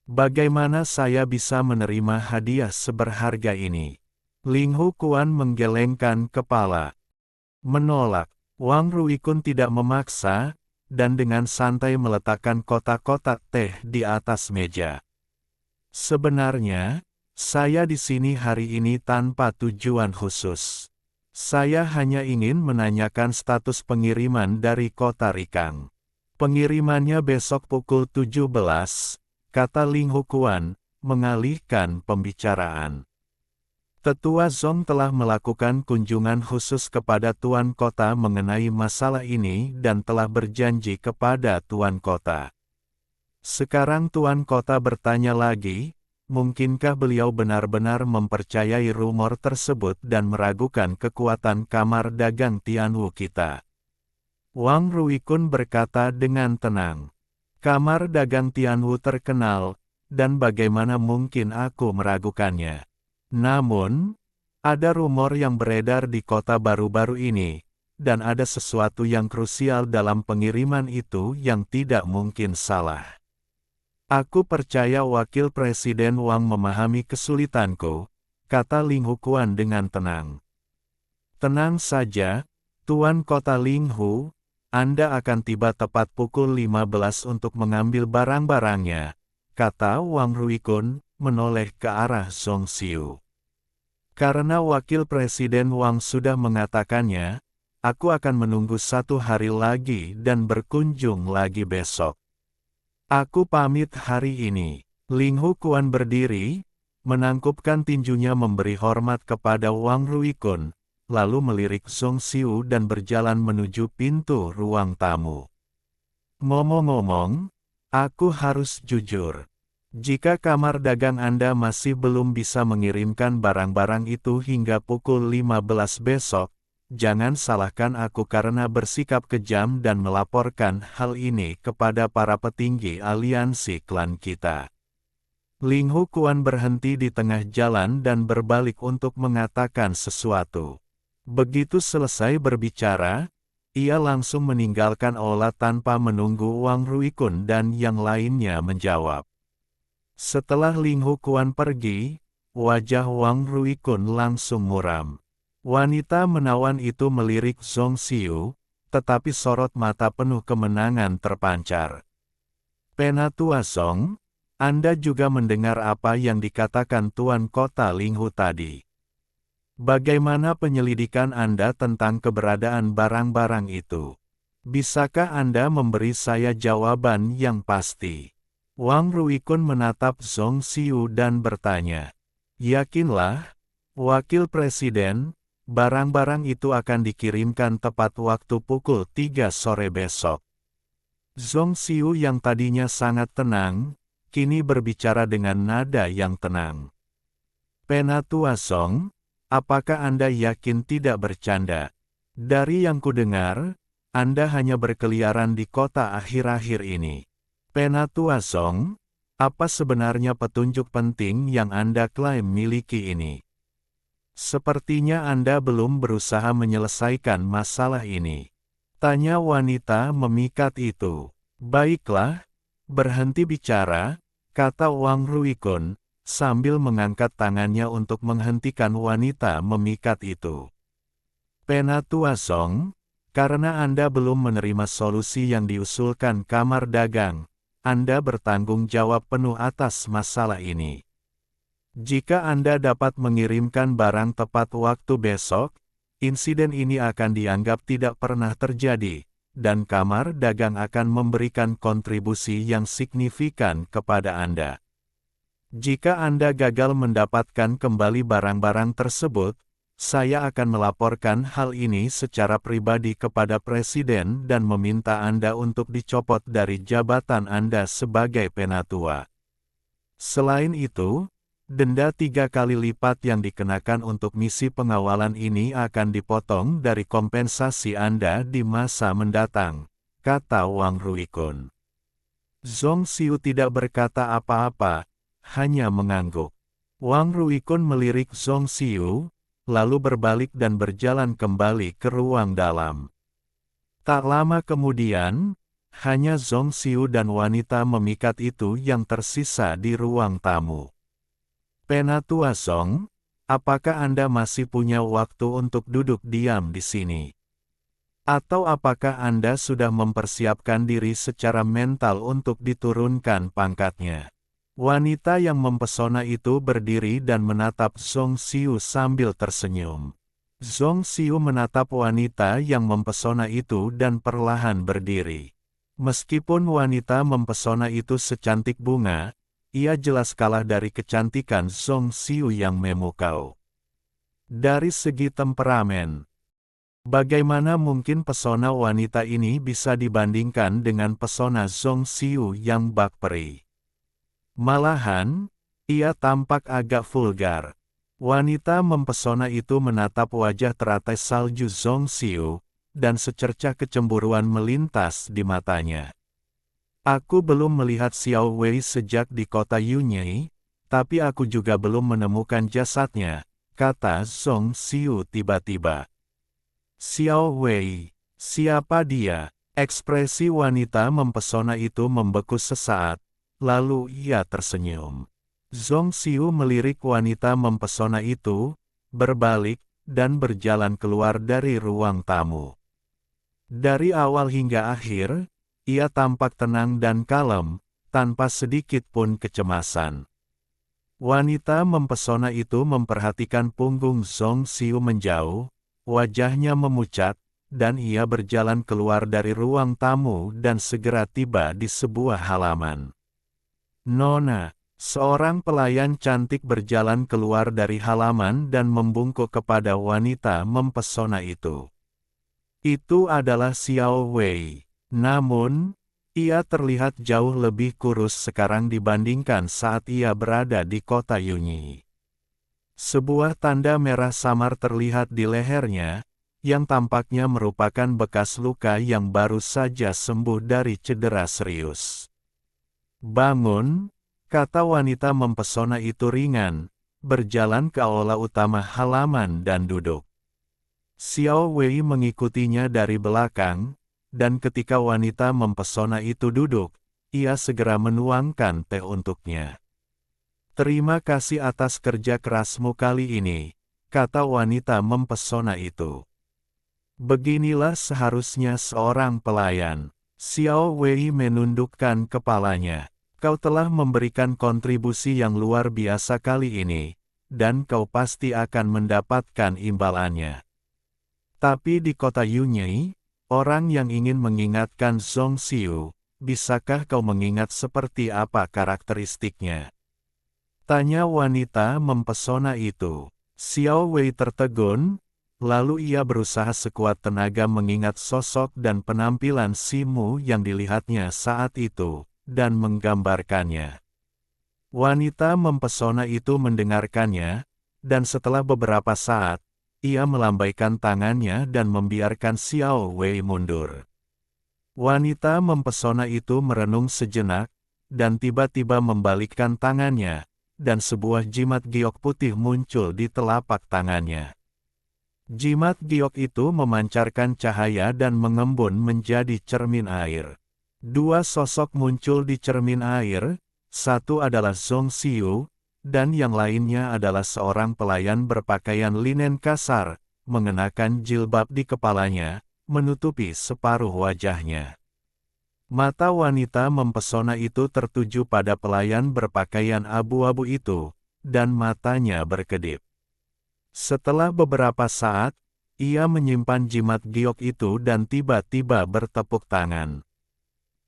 Bagaimana saya bisa menerima hadiah seberharga ini? Ling Hu Kuan menggelengkan kepala. Menolak. Wang Ruikun tidak memaksa, dan dengan santai meletakkan kotak-kotak teh di atas meja. Sebenarnya, saya di sini hari ini tanpa tujuan khusus. Saya hanya ingin menanyakan status pengiriman dari kota Rikang. Pengirimannya besok pukul 17, kata Ling Hu Kuan, mengalihkan pembicaraan. Tetua Zong telah melakukan kunjungan khusus kepada Tuan Kota mengenai masalah ini dan telah berjanji kepada Tuan Kota. Sekarang Tuan Kota bertanya lagi, mungkinkah beliau benar-benar mempercayai rumor tersebut dan meragukan kekuatan kamar dagang Tianwu kita? Wang Ruikun berkata dengan tenang. Kamar dagang Tianwu terkenal, dan bagaimana mungkin aku meragukannya? Namun, ada rumor yang beredar di kota baru-baru ini, dan ada sesuatu yang krusial dalam pengiriman itu yang tidak mungkin salah. Aku percaya Wakil Presiden Wang memahami kesulitanku, kata Ling Hu Kuan dengan tenang. Tenang saja, Tuan Kota Ling Hu, Anda akan tiba tepat pukul 15 untuk mengambil barang-barangnya, kata Wang Ruikun, menoleh ke arah Zong Xiu. Karena Wakil Presiden Wang sudah mengatakannya, aku akan menunggu 1 hari lagi dan berkunjung lagi besok. Aku pamit hari ini. Ling Hu Kuan berdiri, menangkupkan tinjunya memberi hormat kepada Wang Ruikun, lalu melirik Zong Xiu dan berjalan menuju pintu ruang tamu. Ngomong-ngomong, aku harus jujur. Jika kamar dagang Anda masih belum bisa mengirimkan barang-barang itu hingga pukul 15 besok, jangan salahkan aku karena bersikap kejam dan melaporkan hal ini kepada para petinggi aliansi klan kita. Ling Hu Kuan berhenti di tengah jalan dan berbalik untuk mengatakan sesuatu. Begitu selesai berbicara, ia langsung meninggalkan aula tanpa menunggu Wang Ruikun dan yang lainnya menjawab. Setelah Ling Hu Kuan pergi, wajah Wang Ruikun langsung muram. Wanita menawan itu melirik Zong Xiu, tetapi sorot mata penuh kemenangan terpancar. Penatua Zong, Anda juga mendengar apa yang dikatakan Tuan Kota Ling Hu tadi. Bagaimana penyelidikan Anda tentang keberadaan barang-barang itu? Bisakah Anda memberi saya jawaban yang pasti? Wang Ruikun menatap Zong Xiu dan bertanya. Yakinlah, Wakil Presiden, barang-barang itu akan dikirimkan tepat waktu pukul 3 sore besok. Zong Xiu yang tadinya sangat tenang, kini berbicara dengan nada yang tenang. Penatua Zong, apakah Anda yakin tidak bercanda? Dari yang kudengar, Anda hanya berkeliaran di kota akhir-akhir ini. Penatua Zong, apa sebenarnya petunjuk penting yang Anda klaim miliki ini? Sepertinya Anda belum berusaha menyelesaikan masalah ini. Tanya wanita memikat itu. Baiklah, berhenti bicara, kata Wang Ruikun, sambil mengangkat tangannya untuk menghentikan wanita memikat itu. Penatua Song, karena Anda belum menerima solusi yang diusulkan kamar dagang, Anda bertanggung jawab penuh atas masalah ini. Jika Anda dapat mengirimkan barang tepat waktu besok, insiden ini akan dianggap tidak pernah terjadi, dan kamar dagang akan memberikan kontribusi yang signifikan kepada Anda. Jika Anda gagal mendapatkan kembali barang-barang tersebut, saya akan melaporkan hal ini secara pribadi kepada Presiden dan meminta Anda untuk dicopot dari jabatan Anda sebagai penatua. Selain itu, denda 3 kali lipat yang dikenakan untuk misi pengawalan ini akan dipotong dari kompensasi Anda di masa mendatang, kata Wang Ruikun. Zhong Xiu tidak berkata apa-apa, hanya mengangguk. Wang Ruikun melirik Zhong Xiu, lalu berbalik dan berjalan kembali ke ruang dalam. Tak lama kemudian, hanya Zhong Xiu dan wanita memikat itu yang tersisa di ruang tamu. Penatua Song, apakah Anda masih punya waktu untuk duduk diam di sini? Atau apakah Anda sudah mempersiapkan diri secara mental untuk diturunkan pangkatnya? Wanita yang mempesona itu berdiri dan menatap Zhong Xiu sambil tersenyum. Zhong Xiu menatap wanita yang mempesona itu dan perlahan berdiri. Meskipun wanita mempesona itu secantik bunga, ia jelas kalah dari kecantikan Zhong Xiu yang memukau. Dari segi temperamen, bagaimana mungkin pesona wanita ini bisa dibandingkan dengan pesona Zhong Xiu yang bak peri? Malahan, ia tampak agak vulgar. Wanita mempesona itu menatap wajah teratai salju Zhong Xiu, dan secercah kecemburuan melintas di matanya. Aku belum melihat Xiao Wei sejak di kota Yunyi, tapi aku juga belum menemukan jasadnya, kata Zhong Xiu tiba-tiba. Xiao Wei, siapa dia? Ekspresi wanita mempesona itu membeku sesaat, lalu ia tersenyum. Zhong Xiu melirik wanita mempesona itu, berbalik, dan berjalan keluar dari ruang tamu. Dari awal hingga akhir, ia tampak tenang dan kalem, tanpa sedikit pun kecemasan. Wanita mempesona itu memperhatikan punggung Zhong Xiu menjauh, wajahnya memucat, dan ia berjalan keluar dari ruang tamu dan segera tiba di sebuah halaman. Nona, seorang pelayan cantik berjalan keluar dari halaman dan membungkuk kepada wanita mempesona itu. Itu adalah Xiao Wei. Namun, ia terlihat jauh lebih kurus sekarang dibandingkan saat ia berada di kota Yunyi. Sebuah tanda merah samar terlihat di lehernya, yang tampaknya merupakan bekas luka yang baru saja sembuh dari cedera serius. Bangun, kata wanita mempesona itu ringan, berjalan ke aula utama halaman dan duduk. Xiao Wei mengikutinya dari belakang, dan ketika wanita mempesona itu duduk, ia segera menuangkan teh untuknya. Terima kasih atas kerja kerasmu kali ini, kata wanita mempesona itu. Beginilah seharusnya seorang pelayan. Xiao Wei menundukkan kepalanya. Kau telah memberikan kontribusi yang luar biasa kali ini, dan kau pasti akan mendapatkan imbalannya. Tapi di kota Yunyi, orang yang ingin mengingatkan Zhong Xiu, bisakah kau mengingat seperti apa karakteristiknya? Tanya wanita mempesona itu. Xiao Wei tertegun, lalu ia berusaha sekuat tenaga mengingat sosok dan penampilan Simu yang dilihatnya saat itu, dan menggambarkannya. Wanita mempesona itu mendengarkannya, dan setelah beberapa saat, ia melambaikan tangannya dan membiarkan Xiao Wei mundur. Wanita mempesona itu merenung sejenak, dan tiba-tiba membalikkan tangannya, dan sebuah jimat giok putih muncul di telapak tangannya. Jimat giok itu memancarkan cahaya dan mengembun menjadi cermin air. Dua sosok muncul di cermin air, satu adalah Zhong Xiu, dan yang lainnya adalah seorang pelayan berpakaian linen kasar, mengenakan jilbab di kepalanya, menutupi separuh wajahnya. Mata wanita mempesona itu tertuju pada pelayan berpakaian abu-abu itu, dan matanya berkedip. Setelah beberapa saat, ia menyimpan jimat giok itu dan tiba-tiba bertepuk tangan.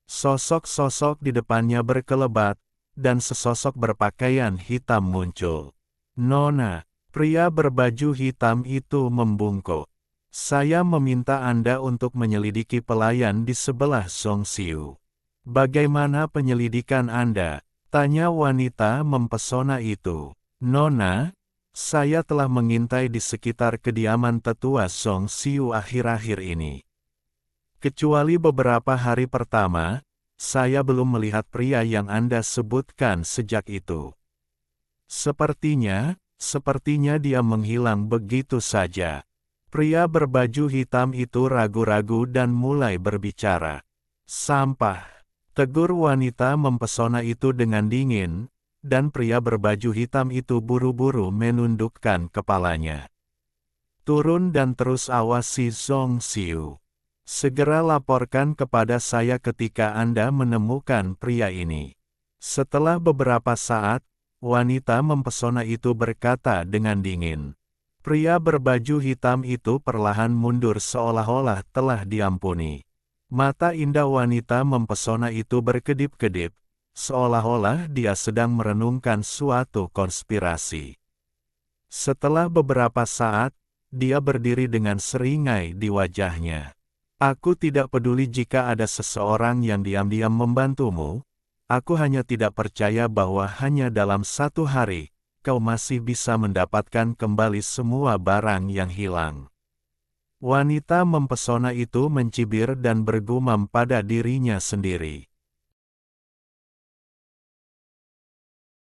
Sosok-sosok di depannya berkelebat, dan sesosok berpakaian hitam muncul. "Nona," pria berbaju hitam itu membungkuk. "Saya meminta Anda untuk menyelidiki pelayan di sebelah Zhong Xiu." "Bagaimana penyelidikan Anda?" tanya wanita mempesona itu. "Nona, saya telah mengintai di sekitar kediaman tetua Zhong Xiu akhir-akhir ini. Kecuali beberapa hari pertama, saya belum melihat pria yang Anda sebutkan sejak itu. Sepertinya dia menghilang begitu saja." Pria berbaju hitam itu ragu-ragu dan mulai berbicara. "Sampah," tegur wanita mempesona itu dengan dingin, dan pria berbaju hitam itu buru-buru menundukkan kepalanya. "Turun dan terus awasi Zhong Xiu. Segera laporkan kepada saya ketika Anda menemukan pria ini." Setelah beberapa saat, wanita mempesona itu berkata dengan dingin. Pria berbaju hitam itu perlahan mundur seolah-olah telah diampuni. Mata indah wanita mempesona itu berkedip-kedip, seolah-olah dia sedang merenungkan suatu konspirasi. Setelah beberapa saat, dia berdiri dengan seringai di wajahnya. "Aku tidak peduli jika ada seseorang yang diam-diam membantumu. Aku hanya tidak percaya bahwa hanya dalam 1 hari, kau masih bisa mendapatkan kembali semua barang yang hilang." Wanita mempesona itu mencibir dan bergumam pada dirinya sendiri.